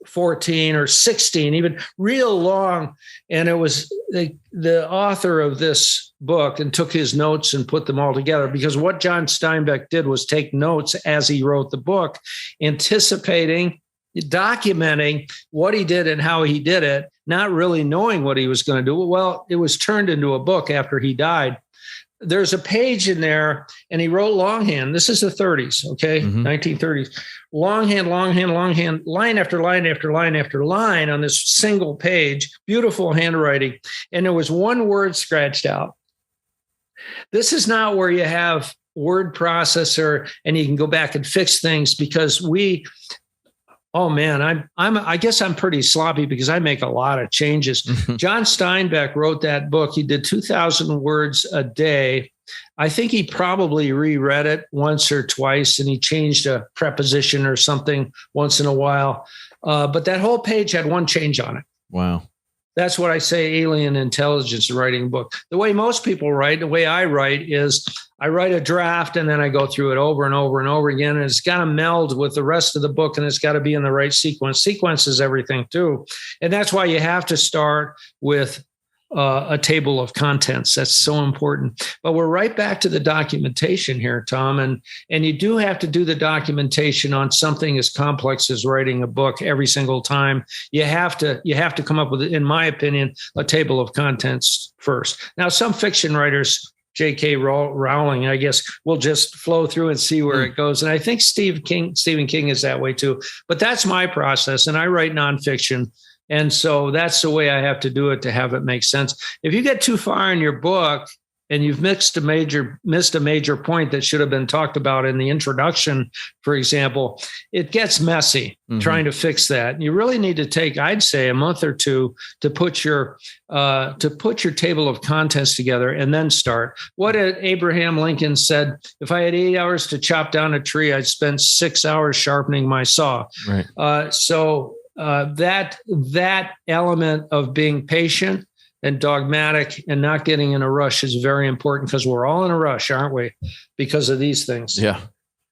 14 or 16, even real long. And it was the author of this book and took his notes and put them all together, because what John Steinbeck did was take notes as he wrote the book, anticipating, documenting what he did and how he did it, not really knowing what he was going to do. Well, it was turned into a book after he died. There's a page in there, and he wrote longhand. This is the 30s, 1930s. Longhand, line after line after line after line on this single page, beautiful handwriting. And there was one word scratched out. This is not where you have word processor and you can go back and fix things, because I guess I'm pretty sloppy because I make a lot of changes. John Steinbeck wrote that book. He did 2,000 words a day. I think he probably reread it once or twice, and he changed a preposition or something once in a while. But that whole page had one change on it. Wow. That's what I say, alien intelligence, writing a book. The way most people write, the way I write is I write a draft and then I go through it over and over and over again. And it's got to meld with the rest of the book, and it's got to be in the right sequence. Sequence is everything too. And that's why you have to start with a table of contents. That's so important. But we're right back to the documentation here, Tom. And you do have to do the documentation on something as complex as writing a book every single time. You have to come up with, in my opinion, a table of contents first. Now, some fiction writers, J.K. Rowling, I guess, will just flow through and see where it goes. And I think Stephen King is that way too. But that's my process, and I write nonfiction. And so that's the way I have to do it to have it make sense. If you get too far in your book and you've missed a major point that should have been talked about in the introduction, for example, it gets messy trying to fix that. You really need to take, I'd say, a month or two to put your table of contents together and then start. What Abraham Lincoln said, if I had 8 hours to chop down a tree, I'd spend 6 hours sharpening my saw. Right. So that element of being patient and dogmatic and not getting in a rush is very important, because we're all in a rush, aren't we? Because of these things.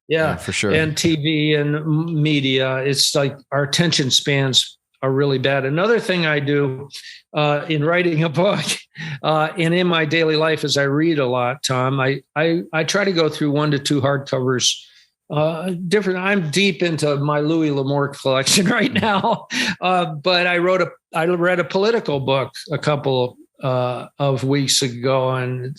Yeah, for sure. And TV and media, it's like our attention spans are really bad. Another thing I do in writing a book and in my daily life is I read a lot, Tom. I try to go through 1 to 2 hardcovers. I'm deep into my Louis Lamour collection right now, but I read a political book a couple of weeks ago, and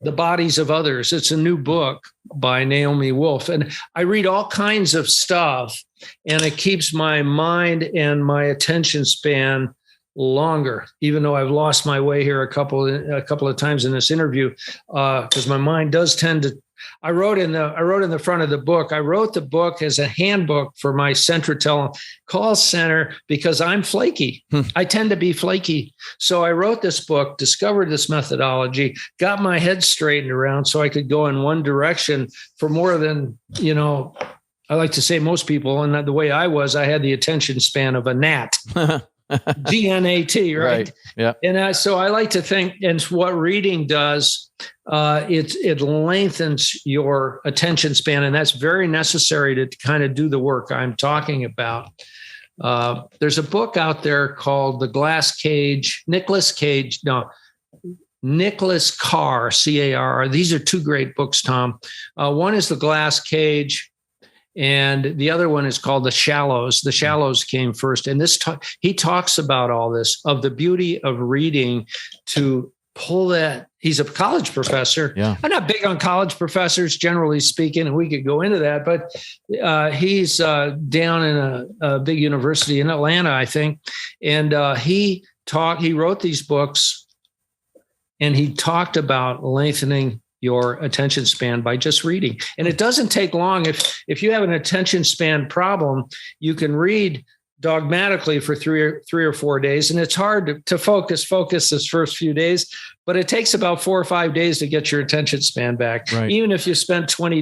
The Bodies of Others. It's a new book by Naomi Wolf, and I read all kinds of stuff, and it keeps my mind and my attention span longer, even though I've lost my way here a couple of times in this interview, because my mind does tend to. I wrote in the front of the book, I wrote the book as a handbook for my Centratel call center because I'm flaky. I tend to be flaky. So I wrote this book, discovered this methodology, got my head straightened around so I could go in one direction for more than, I like to say most people, and the way I had the attention span of a gnat. GNAT, right? Yeah. And so I like to think, and what reading does, it lengthens your attention span, and that's very necessary to kind of do the work I'm talking about. There's a book out there called The Glass Cage, Nicholas Carr, C-A-R-R. These are 2 great books, Tom. One is The Glass Cage, and the other one is called The Shallows. The Shallows came first. And he talks about all this, of the beauty of reading to pull that. He's a college professor. Yeah. I'm not big on college professors, generally speaking, and we could go into that. But he's down in a big university in Atlanta, I think. And he wrote these books, and he talked about lengthening your attention span by just reading. And it doesn't take long. If you have an attention span problem, you can read Dogmatically for three or 4 days. And it's hard to focus this first few days, but it takes about 4 or 5 days to get your attention span back. Right. Even if you spend 20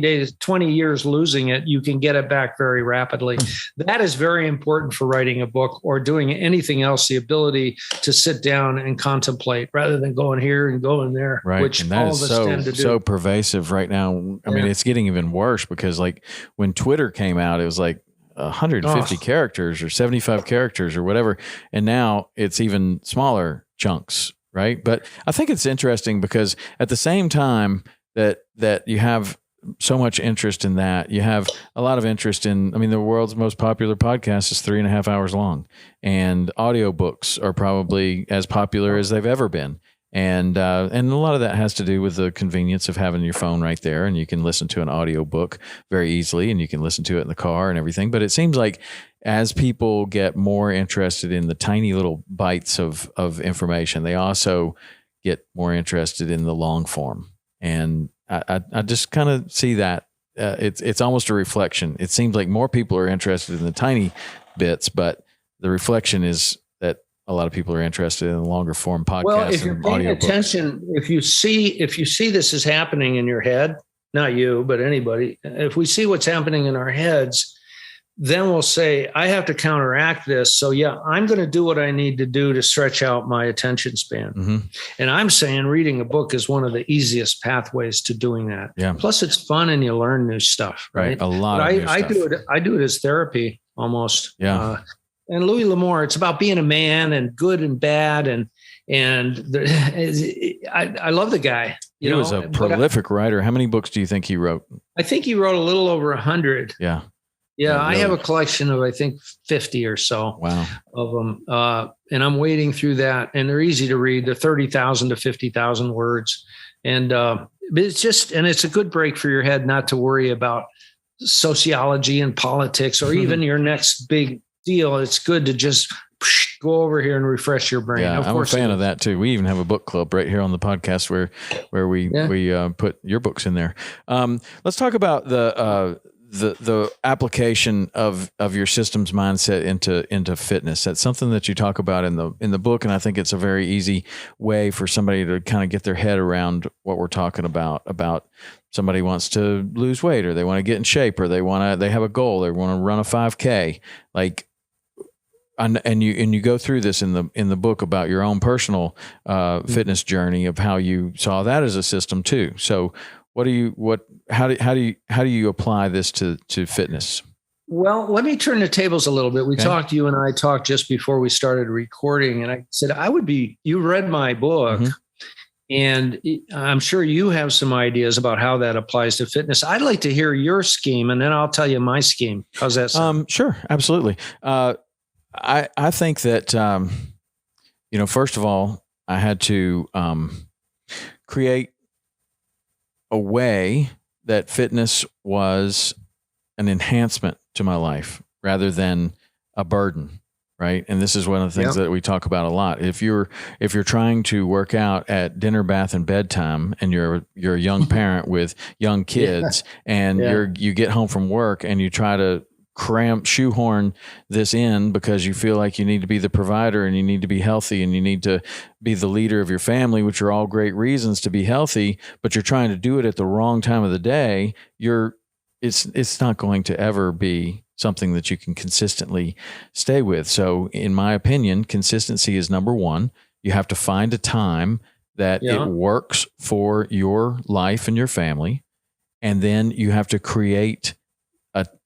years losing it, you can get it back very rapidly. That is very important for writing a book or doing anything else, the ability to sit down and contemplate rather than going here and going there, right. which and that all is of us tend to do. so pervasive right now. I mean, it's getting even worse because like when Twitter came out, it was like 150 characters or 75 characters or whatever. And now it's even smaller chunks, right? But I think it's interesting because at the same time that you have so much interest in that, you have a lot of interest in, the world's most popular podcast is 3.5 hours long, and audiobooks are probably as popular as they've ever been. And a lot of that has to do with the convenience of having your phone right there, and you can listen to an audiobook very easily, and you can listen to it in the car and everything. But it seems like as people get more interested in the tiny little bites of information, they also get more interested in the long form. And I just kind of see that it's almost a reflection. It seems like more people are interested in the tiny bits, but the reflection is that a lot of people are interested in the longer form podcasts. Well, if you're paying attention, if you see this is happening in your head, not you, but anybody, if we see what's happening in our heads, then we'll say, I have to counteract this. So yeah, I'm going to do what I need to do to stretch out my attention span. Mm-hmm. And I'm saying reading a book is one of the easiest pathways to doing that. Yeah. Plus it's fun and you learn new stuff, right? A lot of new stuff. I do it as therapy almost. Yeah. And Louis Lamour, it's about being a man and good and bad. And I love the guy. He was a prolific writer. How many books do you think he wrote? I think he wrote a little over 100. Yeah. Yeah. Really. I have a collection of, I think, 50 or so. Wow. Of them. And I'm wading through that, and they're easy to read. They're 30,000 to 50,000 words. And it's a good break for your head not to worry about sociology and politics or even your next big deal. It's good to just go over here and refresh your brain. Yeah, of I'm course a fan of that too. We even have a book club right here on the podcast where we put your books in there. Let's talk about the application of your systems mindset into fitness. That's something that you talk about in the book, and I think it's a very easy way for somebody to kind of get their head around what we're talking about somebody wants to lose weight, or they want to get in shape, or they have a goal, they want to run a 5K, like. And you go through this in the book about your own personal fitness journey of how you saw that as a system too. So how do you apply this to fitness? Well, let me turn the tables a little bit. You and I talked just before we started recording, and I said, you read my book, and I'm sure you have some ideas about how that applies to fitness. I'd like to hear your scheme, and then I'll tell you my scheme. How's that sound? Sure. Absolutely. I think that, first of all, I had to create a way that fitness was an enhancement to my life rather than a burden, right? And this is one of the things that we talk about a lot. If you're trying to work out at dinner, bath, and bedtime, and you're a young parent with young kids, and you get home from work and you try to shoehorn this in because you feel like you need to be the provider and you need to be healthy and you need to be the leader of your family, which are all great reasons to be healthy, but you're trying to do it at the wrong time of the day, it's not going to ever be something that you can consistently stay with. So in my opinion, consistency is number one. You have to find a time that it works for your life and your family. And then you have to create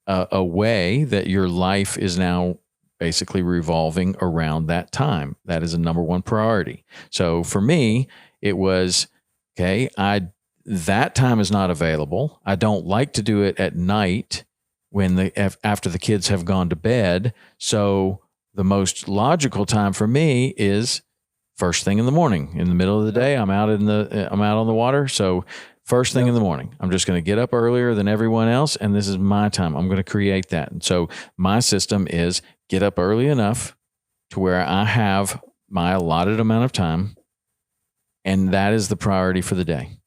a way that your life is now basically revolving around that time. That is a number one priority. So for me, it was, that time is not available. I don't like to do it at night after the kids have gone to bed. So the most logical time for me is first thing in the morning. In the middle of the day, I'm out on the water. So first thing in the morning, I'm just going to get up earlier than everyone else, and this is my time. I'm going to create that. And so my system is get up early enough to where I have my allotted amount of time, and that is the priority for the day.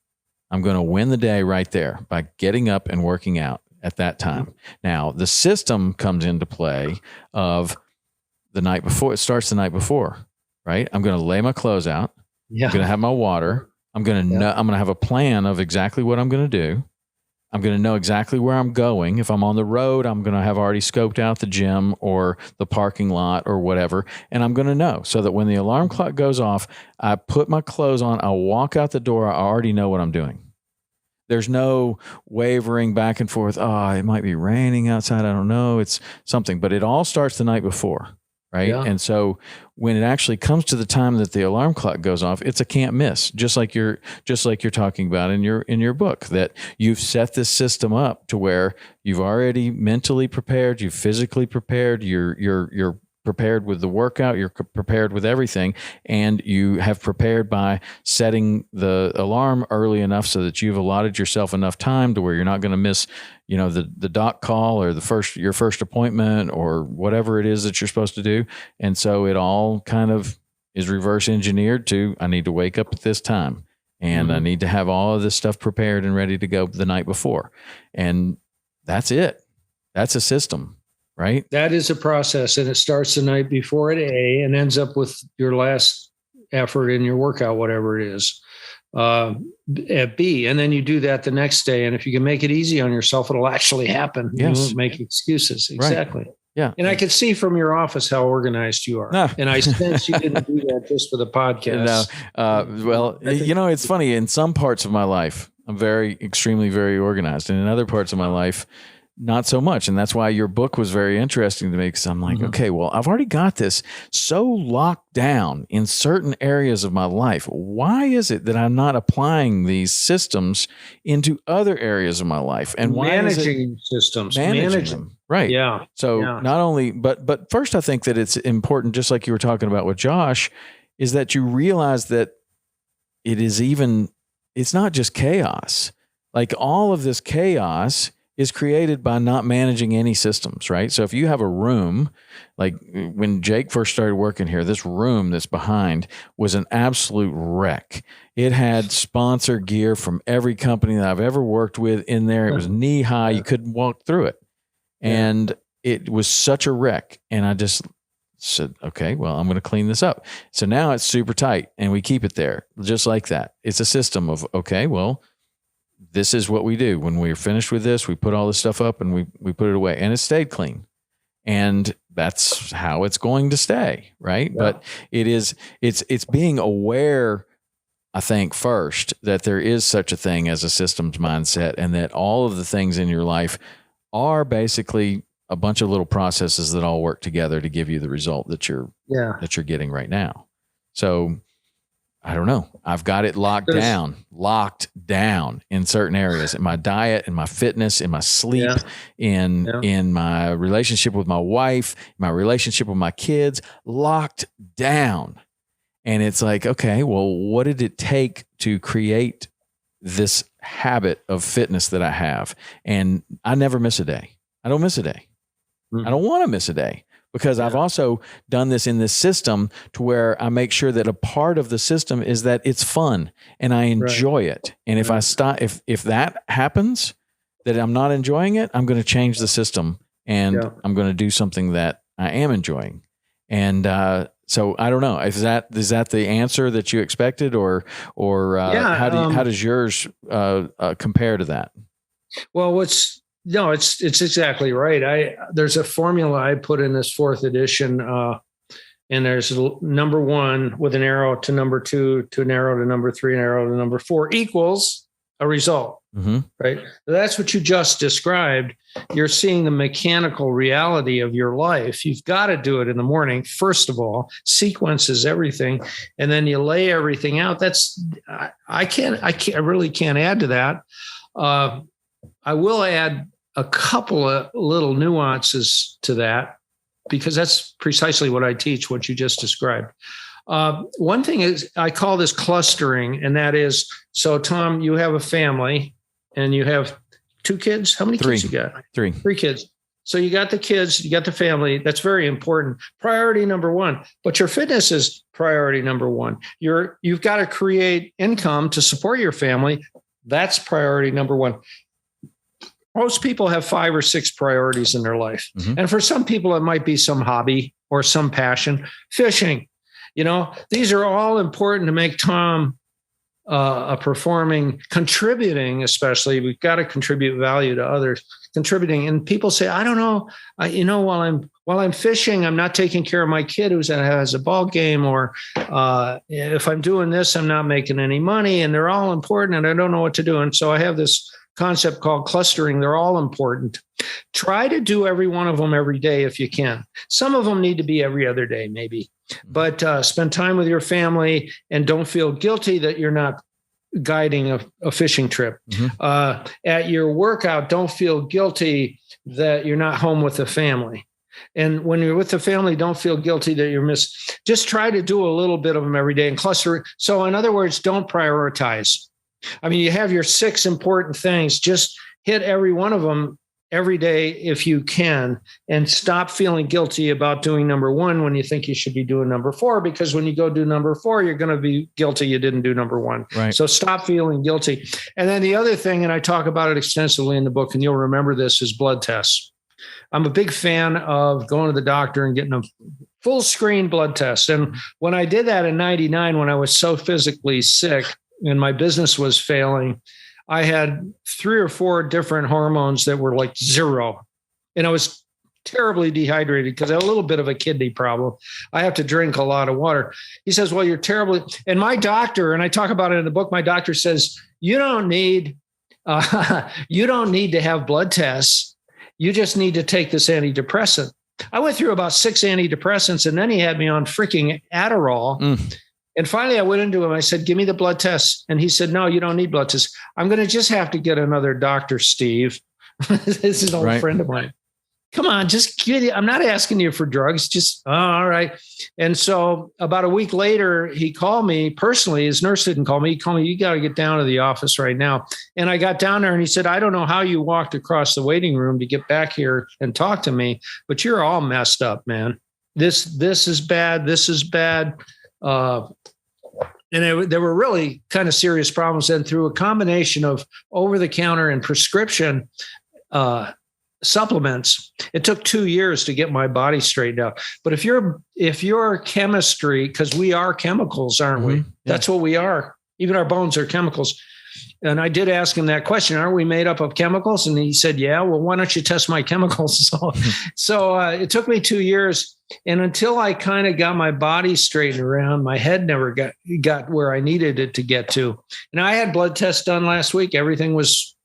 I'm going to win the day right there by getting up and working out at that time. Now, the system comes into play of the night before. It starts the night before, right? I'm going to lay my clothes out. I'm going to have my water. I'm going to have a plan of exactly what I'm going to do. I'm going to know exactly where I'm going. If I'm on the road, I'm going to have already scoped out the gym or the parking lot or whatever. And I'm going to know so that when the alarm clock goes off, I put my clothes on, I walk out the door, I already know what I'm doing. There's no wavering back and forth. Oh, it might be raining outside. I don't know. It's something, but it all starts the night before. Right. Yeah. And so when it actually comes to the time that the alarm clock goes off, it's a can't miss, just like you're talking about in your book, that you've set this system up to where you've already mentally prepared, you've physically prepared, you're prepared with the workout, you're prepared with everything, and you have prepared by setting the alarm early enough so that you've allotted yourself enough time to where you're not going to miss, the doc call or your first appointment or whatever it is that you're supposed to do. And so it all kind of is reverse engineered to, I need to wake up at this time and I need to have all of this stuff prepared and ready to go the night before. And that's it. That's a system. Right. That is a process, and it starts the night before at A and ends up with your last effort in your workout, whatever it is, at B. And then you do that the next day. And if you can make it easy on yourself, it'll actually happen. Yes. You won't make excuses. Exactly. Right. Yeah. And I could see from your office how organized you are. No. And I sense you didn't do that just for the podcast. No. It's funny. In some parts of my life, I'm extremely, very organized. And in other parts of my life, not so much. And that's why your book was very interesting to me, because I'm like, okay, well, I've already got this so locked down in certain areas of my life. Why is it that I'm not applying these systems into other areas of my life? And why managing systems, managing them. Right. Yeah. So not only, but first I think that it's important, just like you were talking about with Josh, is that you realize that it's not just chaos. Like all of this chaos is created by not managing any systems, right? So if you have a room, like when Jake first started working here, this room that's behind was an absolute wreck. It had sponsor gear from every company that I've ever worked with in there. It was knee high. You couldn't walk through it. And it was such a wreck. And I just said, okay, well, I'm going to clean this up. So now it's super tight and we keep it there just like that. It's a system of, okay, well, this is what we do. When we're finished with this, we put all this stuff up and we put it away, and it stayed clean. And that's how it's going to stay, right? Yeah. But it's being aware, I think, first, that there is such a thing as a systems mindset, and that all of the things in your life are basically a bunch of little processes that all work together to give you the result that you're getting right now. So I don't know. I've got it locked down in certain areas, in my diet, in my fitness, in my sleep, in my relationship with my wife, my relationship with my kids, locked down. And it's like, okay, well, what did it take to create this habit of fitness that I have? And I never miss a day. I don't miss a day. I don't want to miss a day. Because I've also done this in this system to where I make sure that a part of the system is that it's fun and I enjoy it. And if I stop, if that happens, that I'm not enjoying it, I'm going to change the system and I'm going to do something that I am enjoying. And so I don't know. Is that the answer that you expected, or how does yours compare to that? Well, No, it's exactly right. There's a formula I put in this 4th edition, and there's number 1 with an arrow to number 2 to an arrow to number 3, an arrow to number 4 equals a result, right? That's what you just described. You're seeing the mechanical reality of your life. You've got to do it in the morning. First of all, sequences everything, and then you lay everything out. I really can't add to that. I will add a couple of little nuances to that, because that's precisely what I teach, what you just described. One thing is, I call this clustering, and that is, so Tom, you have a family and you have 2 kids. How many kids you got? 3 kids. So you got the kids, you got the family. That's very important. Priority number 1, but your fitness is priority number 1. You've got to create income to support your family. That's priority number 1. Most people have 5 or 6 priorities in their life. And for some people, it might be some hobby or some passion. Fishing, these are all important to make Tom a performing, contributing, especially. We've got to contribute value to others, contributing. And people say, I don't know, while I'm fishing, I'm not taking care of my kid who has a ball game, or if I'm doing this, I'm not making any money, and they're all important and I don't know what to do. And so I have this concept called clustering. They're all important. Try to do every one of them every day if you can. Some of them need to be every other day, maybe. But spend time with your family and don't feel guilty that you're not guiding a fishing trip. At your workout, don't feel guilty that you're not home with the family. And when you're with the family, don't feel guilty that just try to do a little bit of them every day and cluster. So in other words, don't prioritize. I mean, you have your 6 important things, just hit every one of them every day if you can, and stop feeling guilty about doing number 1 when you think you should be doing number 4, because when you go do number 4, you're going to be guilty you didn't do number 1. Right. So stop feeling guilty. And then the other thing, and I talk about it extensively in the book, and you'll remember this, is blood tests. I'm a big fan of going to the doctor and getting a full screen blood test. And when I did that in 99, when I was so physically sick and my business was failing, I had 3 or 4 different hormones that were like 0. And I was terribly dehydrated because I had a little bit of a kidney problem. I have to drink a lot of water. He says, well, you're terribly, and my doctor, and I talk about it in the book, my doctor says, you don't need to have blood tests. You just need to take this antidepressant. I went through about 6 antidepressants, and then he had me on freaking Adderall. And finally, I went into him. I said, give me the blood tests. And he said, no, you don't need blood tests. I'm going to just have to get another doctor, Steve. This is an old friend of mine. come on, just get it. I'm not asking you for drugs. Just, all right. And so about a week later, he called me personally. His nurse didn't call me. He called me, you got to get down to the office right now. And I got down there and he said, I don't know how you walked across the waiting room to get back here and talk to me, but you're all messed up, man. This is bad. This is bad. And there were really kind of serious problems. And through a combination of over-the-counter and prescription supplements, it took 2 years to get my body straightened out. But if your chemistry, because we are chemicals, aren't we? Yeah. That's what we are. Even our bones are chemicals. And I did ask him that question, aren't we made up of chemicals? And he said, yeah, well, why don't you test my chemicals? So it took me 2 years. And until I kind of got my body straightened around, my head never got where I needed it to get to. And I had blood tests done last week. Everything was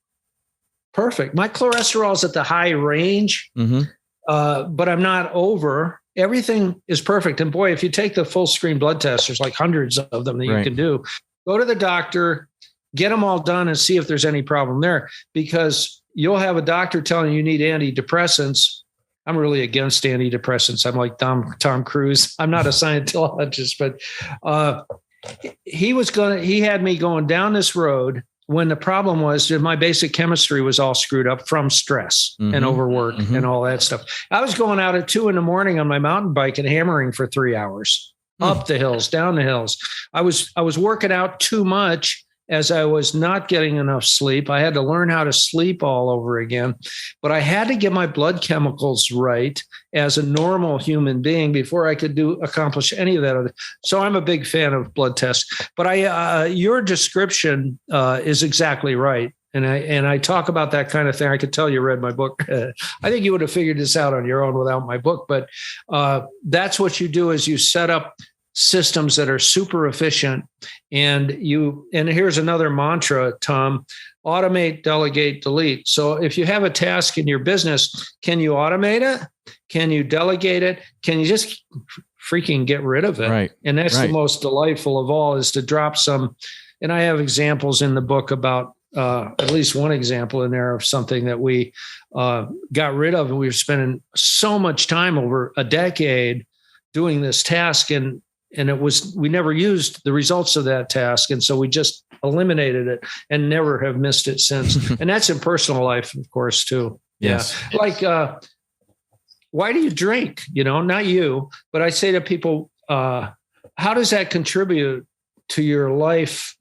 perfect. My cholesterol is at the high range, but I'm not over. Everything is perfect. And boy, if you take the full screen blood tests, there's like hundreds of them that you can do. Go to the doctor, get them all done and see if there's any problem there, because you'll have a doctor telling you need antidepressants. I'm really against antidepressants. I'm like Tom Cruise. I'm not a Scientologist, but he had me going down this road when the problem was that my basic chemistry was all screwed up from stress and overwork and all that stuff. I was going out at 2 a.m. on my mountain bike and hammering for 3 hours up the hills, down the hills. I was working out too much as I was not getting enough sleep. I had to learn how to sleep all over again, but I had to get my blood chemicals right as a normal human being before I could accomplish any of that. So I'm a big fan of blood tests, but your description is exactly right. And I talk about that kind of thing. I could tell you read my book. I think you would have figured this out on your own without my book, but that's what you do is you set up systems that are super efficient. And here's another mantra, Tom: automate, delegate, delete. So if you have a task in your business, can you automate it? Can you delegate it? Can you just freaking get rid of it? Right. And that's the most delightful of all, is to drop some. And I have examples in the book about at least one example in there of something that we got rid of. And we were spending so much time over a decade doing this task, and we never used the results of that task. And so we just eliminated it and never have missed it since. And that's in personal life, of course, too. Yes. Yeah. Like, why do you drink? Not you, but I say to people, how does that contribute to your life?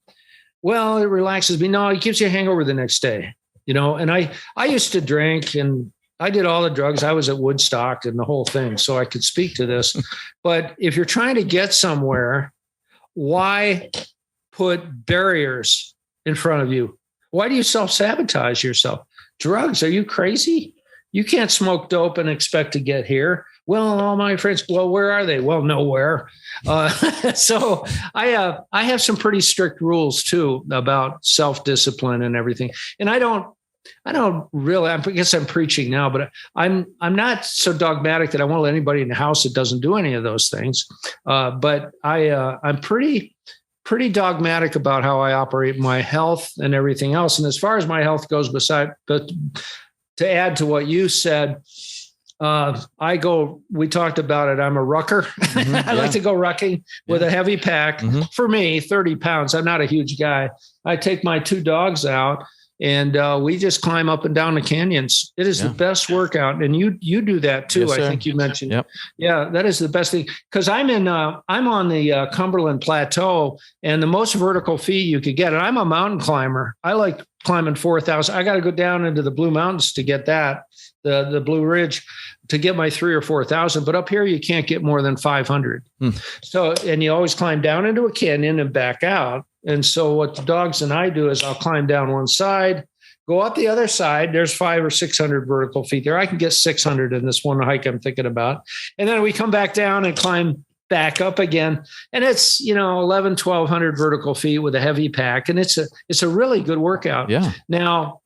Well, it relaxes me. No, it gives you a hangover the next day, and I used to drink and I did all the drugs. I was at Woodstock and the whole thing, so I could speak to this. But if you're trying to get somewhere, why put barriers in front of you? Why do you self-sabotage yourself? Drugs, are you crazy? You can't smoke dope and expect to get here. Well, all my friends, well, where are they? Well, nowhere. So I have some pretty strict rules too about self-discipline and everything. And I don't really, I guess I'm preaching now, but I'm not so dogmatic that I won't let anybody in the house that doesn't do any of those things. But I'm pretty dogmatic about how I operate my health and everything else. And as far as my health goes, but to add to what you said, we talked about it. I'm a rucker. I like to go rucking with a heavy pack. For me, 30 pounds. I'm not a huge guy. I take my 2 dogs out and we just climb up and down the canyons. It is the best workout. And you do that too. Yes, I think you mentioned. Yep. Yeah, that is the best thing. Cause I'm on the Cumberland Plateau, and the most vertical feet you could get. And I'm a mountain climber. I like climbing 4,000. I got to go down into the Blue Mountains to get that, the Blue Ridge, to get my 3,000 or 4,000. But up here, you can't get more than 500. So, and you always climb down into a canyon and back out. And so what the dogs and I do is I'll climb down one side, go up the other side. There's 500 or 600 vertical feet there. I can get 600 in this one hike I'm thinking about. And then we come back down and climb back up again. And it's, 1,100, 1,200 vertical feet with a heavy pack. And it's a really good workout. Yeah. Now,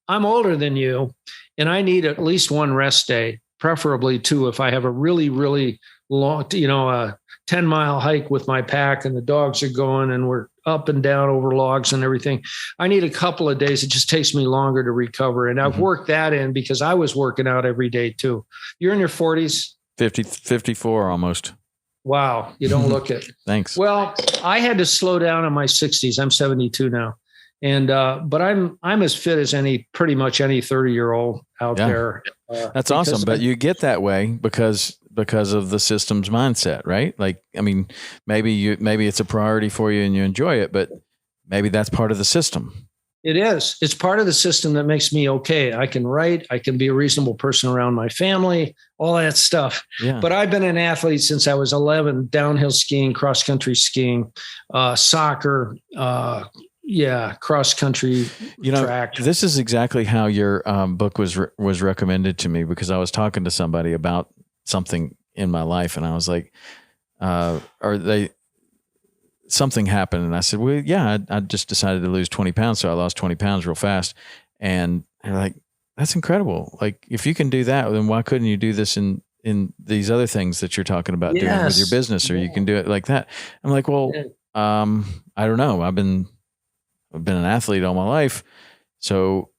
I'm older than you, and I need at least one rest day, preferably 2 if I have a really, really long, a 10-mile hike with my pack and the dogs are going and up and down over logs and everything. I need a couple of days. It just takes me longer to recover. And I've worked that in because I was working out every day too. You're in your 40s? 54 almost. Wow. You don't look it. Thanks. Well, I had to slow down in my 60s. I'm 72 now. And, but I'm as fit as pretty much any 30-year-old out there. That's awesome. But you get that way because of the system's mindset, right? Like, I mean, maybe it's a priority for you and you enjoy it, but maybe that's part of the system. It is. It's part of the system that makes me okay. I can write. I can be a reasonable person around my family, all that stuff. Yeah. But I've been an athlete since I was 11, downhill skiing, cross-country skiing, soccer, cross country track. This is exactly how your book was recommended to me, because I was talking to somebody about something in my life, and I was like, something happened, and I said, well, yeah, I just decided to lose 20 pounds, so I lost 20 pounds real fast, and they're like, that's incredible. Like, if you can do that, then why couldn't you do this in these other things that you're talking about doing with your business, or you can do it like that? I'm like, well, I don't know. I've been an athlete all my life, so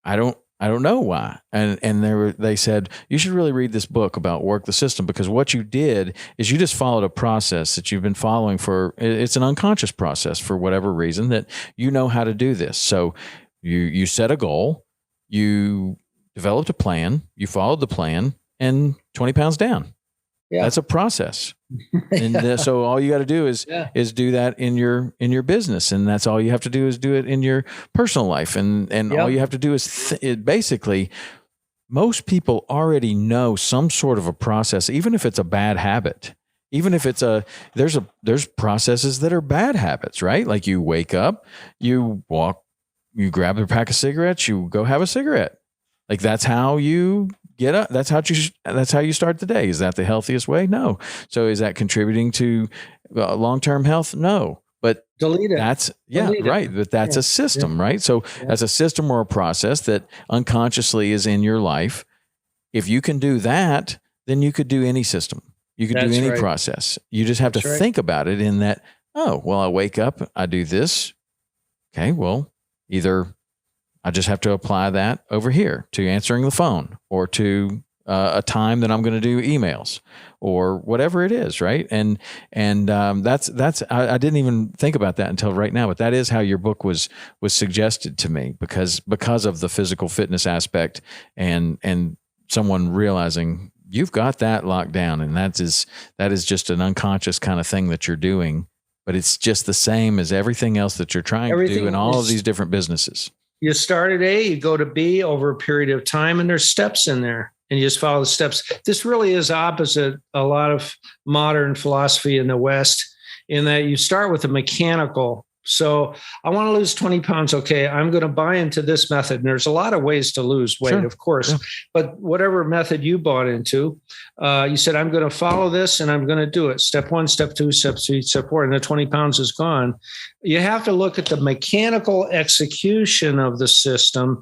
I don't know why. And they said, you should really read this book about Work the System, because what you did is you just followed a process that you've been following it's an unconscious process for whatever reason, that you know how to do this. So you set a goal, you developed a plan, you followed the plan, and 20 pounds down. Yeah. That's a process. And so all you got to do is do that in your business. And that's all you have to do is do it in your personal life. And all you have to do is basically, most people already know some sort of a process, even if it's a bad habit, even if it's there's processes that are bad habits, right? Like, you wake up, you walk, you grab a pack of cigarettes, you go have a cigarette. Like, that's how you get up. That's how you start the day. Is that the healthiest way? No. So is that contributing to long-term health? No. But delete it. Right. But that's a system, right? So that's a system or a process that unconsciously is in your life. If you can do that, then you could do any system. You could do any process. You just have to think about it in that, oh, well, I wake up, I do this. Okay, well, either I just have to apply that over here to answering the phone, or to a time that I'm going to do emails, or whatever it is, right? And that's I didn't even think about that until right now, but that is how your book was suggested to me, because of the physical fitness aspect, and someone realizing you've got that locked down, and that is just an unconscious kind of thing that you're doing, but it's just the same as everything else that you're trying to do in all of these different businesses. You start at A, you go to B over a period of time, and there's steps in there, and you just follow the steps. This really is opposite a lot of modern philosophy in the West, in that you start with a mechanical. So I want to lose 20 pounds. Okay, I'm going to buy into this method. And there's a lot of ways to lose weight, of course. But whatever method you bought into, you said, I'm going to follow this and I'm going to do it. Step 1, step 2, step 3, step 4, and the 20 pounds is gone. You have to look at the mechanical execution of the system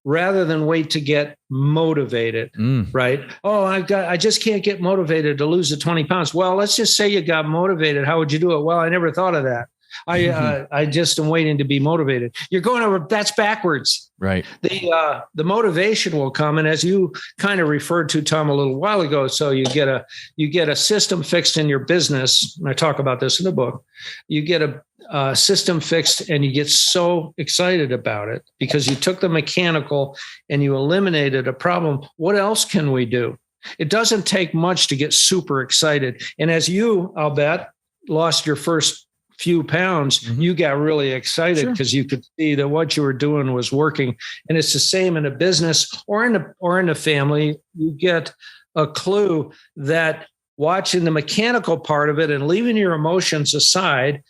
rather than wait to get motivated, right? Oh, I just can't get motivated to lose the 20 pounds. Well, let's just say you got motivated. How would you do it? Well, I never thought of that. I just am waiting to be motivated. You're going over, that's backwards. Right. The motivation will come. And as you kind of referred to, Tom, a little while ago, so you get a system fixed in your business. And I talk about this in the book. You get a system fixed and you get so excited about it because you took the mechanical and you eliminated a problem. What else can we do? It doesn't take much to get super excited. And as you, I'll bet, lost your first few pounds, you got really excited because you could see that what you were doing was working. And it's the same in a business or in a family. You get a clue that watching the mechanical part of it and leaving your emotions aside,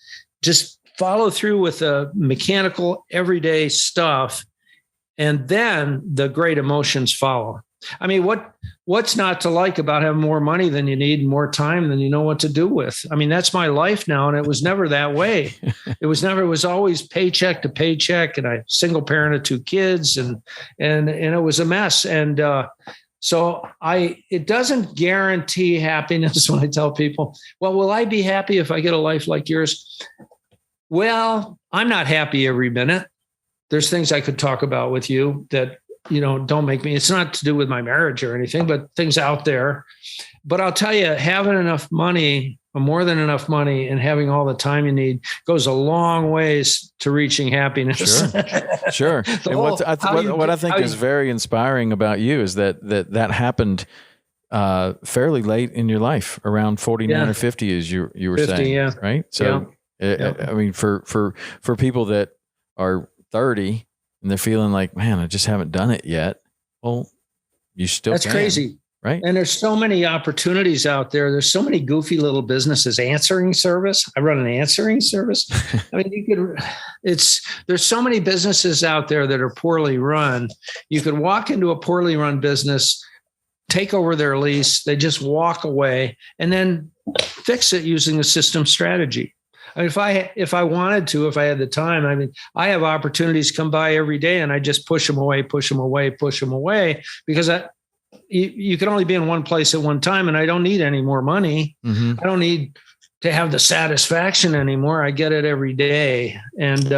just follow through with the mechanical everyday stuff. And then the great emotions follow. I mean, what's not to like about having more money than you need and more time than you know what to do with? I mean, that's my life now. And it was never that way. It was always paycheck to paycheck, and I single parent of 2 kids and it was a mess. And, so it doesn't guarantee happiness when I tell people, well, will I be happy if I get a life like yours? Well, I'm not happy every minute. There's things I could talk about with you that, don't make me, it's not to do with my marriage or anything, but things out there. But I'll tell you, having enough money, or more than enough money, and having all the time you need goes a long ways to reaching happiness. Sure. And what I think is very inspiring about you is that happened fairly late in your life, around 49 or 50, as you were 50, saying, right? So, I mean, for people that are 30 and they're feeling like, man, I just haven't done it yet. Well, you still That's crazy. Right. And there's so many opportunities out there. There's so many goofy little businesses. Answering service. I run an answering service. I mean, there's so many businesses out there that are poorly run. You could walk into a poorly run business, take over their lease. They just walk away and then fix it using a system strategy. I mean, if I wanted to, if I had the time, I mean, I have opportunities come by every day and I just push them away because you can only be in one place at one time, and I don't need any more money. Mm-hmm. I don't need to have the satisfaction anymore. I get it every day. And,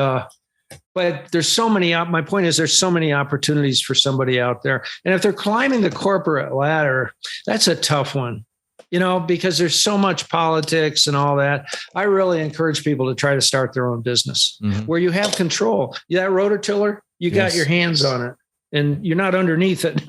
but there's so many, my point is there's so many opportunities for somebody out there. And if they're climbing the corporate ladder, that's a tough one, because there's so much politics and all that. I really encourage people to try to start their own business where you have control. That rototiller, you got your hands on it. And you're not underneath it,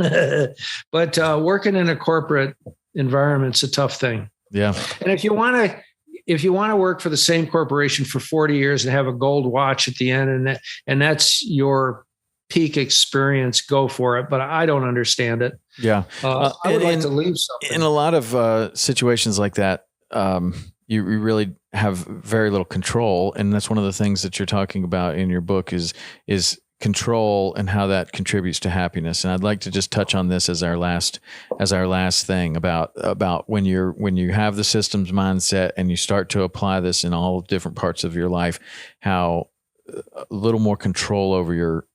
but working in a corporate environment's a tough thing. Yeah. And if you want to work for the same corporation for 40 years and have a gold watch at the end, and that's your peak experience, go for it. But I don't understand it. Yeah. I would like to leave something. In a lot of situations like that, you really have very little control, and that's one of the things that you're talking about in your book is control and how that contributes to happiness. And I'd like to just touch on this as our last thing about when you have the systems mindset and you start to apply this in all different parts of your life, how a little more control over your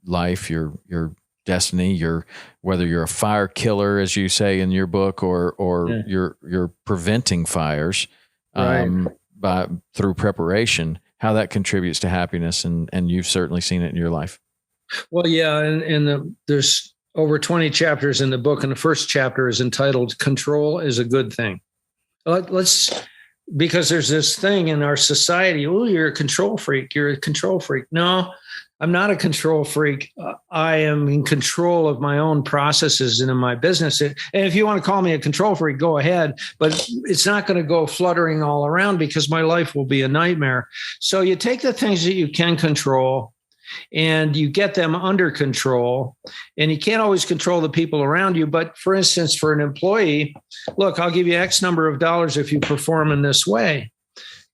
life, your destiny, whether you're a fire killer, as you say in your book, or you're preventing fires through preparation, how that contributes to happiness, and you've certainly seen it in your life. Well, yeah, and there's over 20 chapters in the book, and the first chapter is entitled "Control is a Good Thing." Because there's this thing in our society, oh, you're a control freak. You're a control freak. No, I'm not a control freak. I am in control of my own processes and in my business. And if you want to call me a control freak, go ahead. But it's not going to go fluttering all around because my life will be a nightmare. So you take the things that you can control and you get them under control. And you can't always control the people around you. But for instance, for an employee, look, I'll give you X number of dollars if you perform in this way.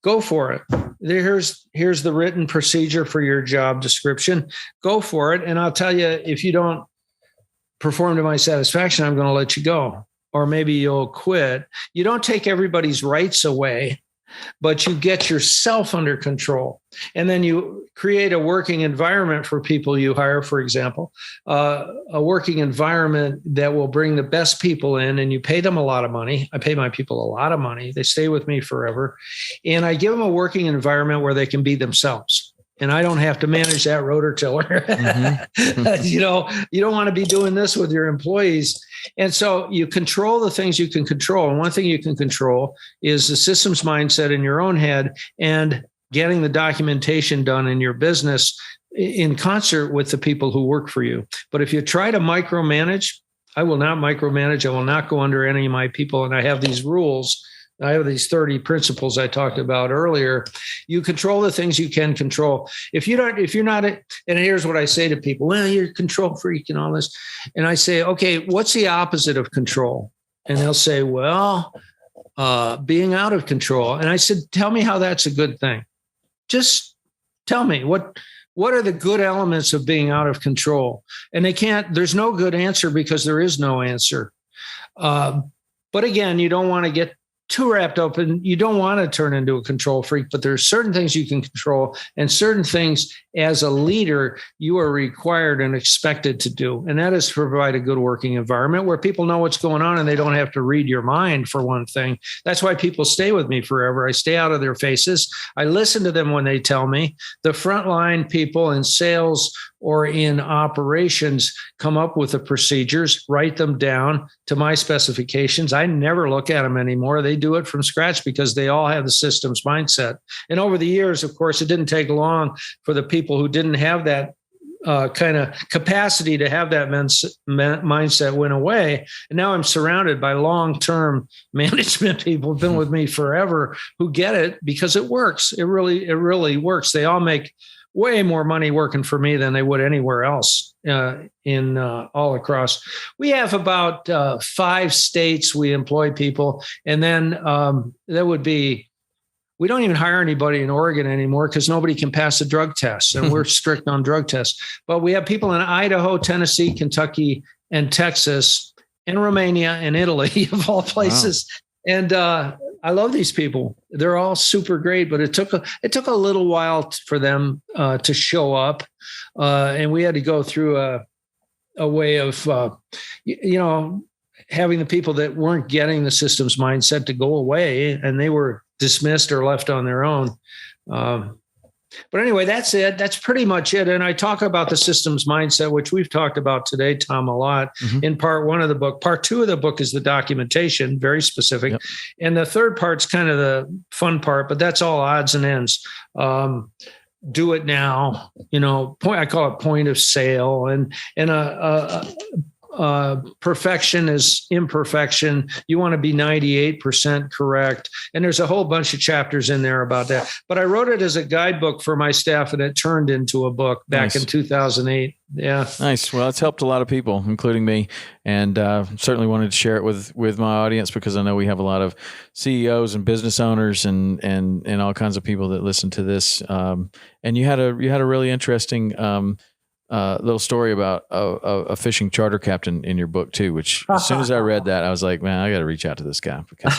Go for it. Here's the written procedure for your job description. Go for it. And I'll tell you, if you don't perform to my satisfaction, I'm going to let you go. Or maybe you'll quit. You don't take everybody's rights away, but you get yourself under control. And then you create a working environment for people you hire, for example, a working environment that will bring the best people in, and you pay them a lot of money. I pay my people a lot of money. They stay with me forever. And I give them a working environment where they can be themselves. And I don't have to manage that rototiller. Mm-hmm. You don't want to be doing this with your employees. And so you control the things you can control. And one thing you can control is the systems mindset in your own head and getting the documentation done in your business in concert with the people who work for you. But if you try to micromanage, I will not micromanage. I will not go under any of my people. And I have these rules. I have these 30 principles I talked about earlier. You control the things you can control. If you're not, and here's what I say to people, well, you're a control freak and all this. And I say, okay, what's the opposite of control? And they'll say, well, being out of control. And I said, tell me how that's a good thing. Just tell me what are the good elements of being out of control? And there's no good answer because there is no answer. But again, you don't want to get too wrapped up, and you don't want to turn into a control freak, but there's certain things you can control and certain things as a leader you are required and expected to do. And that is to provide a good working environment where people know what's going on and they don't have to read your mind, for one thing. That's why people stay with me forever. I stay out of their faces. I listen to them when they tell me. The frontline people in sales or in operations come up with the procedures, write them down to my specifications. I never look at them anymore. They do it from scratch because they all have the systems mindset. And over the years, of course, it didn't take long for the people who didn't have that kind of capacity to have that mindset went away. And now I'm surrounded by long-term management people who've been with me forever who get it because it works. It really works. They all make way more money working for me than they would anywhere else in all across. We have about 5 states we employ people. And then that would be, we don't even hire anybody in Oregon anymore because nobody can pass a drug test, and we're strict on drug tests. But we have people in Idaho, Tennessee, Kentucky, and Texas, and Romania and Italy, of all places. Wow. And I love these people. They're all super great, but it took a little while for them to show up, and we had to go through a way of having the people that weren't getting the systems mindset to go away, and they were dismissed or left on their own. But anyway, that's it. That's pretty much it. And I talk about the systems mindset, which we've talked about today, Tom, a lot in part 1 of the book. Part 2 of the book is the documentation, very specific. Yep. And the third part's kind of the fun part, but that's all odds and ends. Do it now, I call it point of sale, and perfection is imperfection. You want to be 98% correct. And there's a whole bunch of chapters in there about that. But I wrote it as a guidebook for my staff, and it turned into a book back in 2008. Yeah. Nice. Well, it's helped a lot of people, including me. And certainly wanted to share it with my audience because I know we have a lot of CEOs and business owners and all kinds of people that listen to this. And you had a really interesting little story about a fishing charter captain in your book too, which as soon as I read that, I was like, man, I got to reach out to this guy because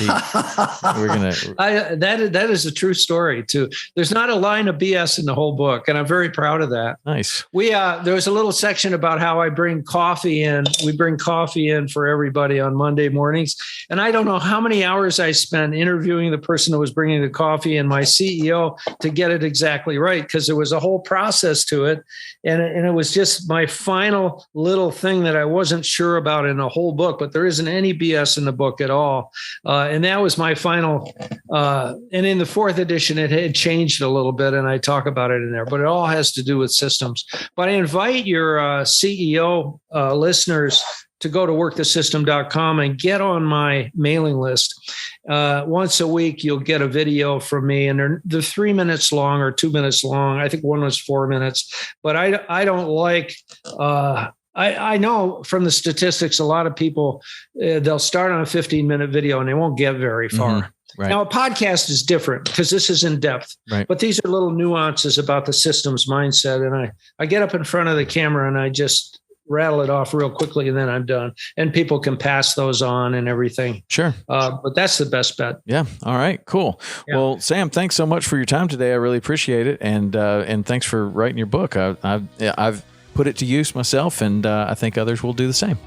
that is a true story too. There's not a line of BS in the whole book, and I'm very proud of that. Nice. There was a little section about how I bring coffee in. We bring coffee in for everybody on Monday mornings. And I don't know how many hours I spent interviewing the person who was bringing the coffee and my CEO to get it exactly right, because there was a whole process to it. And it was just my final little thing that I wasn't sure about in the whole book, but there isn't any BS in the book at all. And that was my final. And in the 4th edition, it had changed a little bit, and I talk about it in there, but it all has to do with systems. But I invite your CEO listeners to go to workthesystem.com and get on my mailing list. Once a week, you'll get a video from me, and they're 3 minutes long or 2 minutes long. I think one was 4 minutes, but I don't like, I know from the statistics, a lot of people, they'll start on a 15-minute video and they won't get very far. Mm-hmm. Right. Now, a podcast is different because this is in depth, right. But these are little nuances about the systems mindset. And I get up in front of the camera and I just rattle it off real quickly, and then I'm done. And people can pass those on and everything. Sure. But that's the best bet. Yeah. All right. Cool. Yeah. Well, Sam, thanks so much for your time today. I really appreciate it. And thanks for writing your book. I've put it to use myself, and I think others will do the same.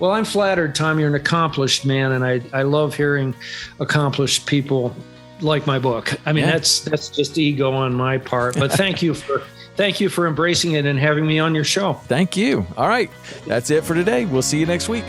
Well, I'm flattered, Tom. You're an accomplished man, and I love hearing accomplished people like my book. I mean, that's just ego on my part. But thank you for embracing it and having me on your show. Thank you. All right. That's it for today. We'll see you next week.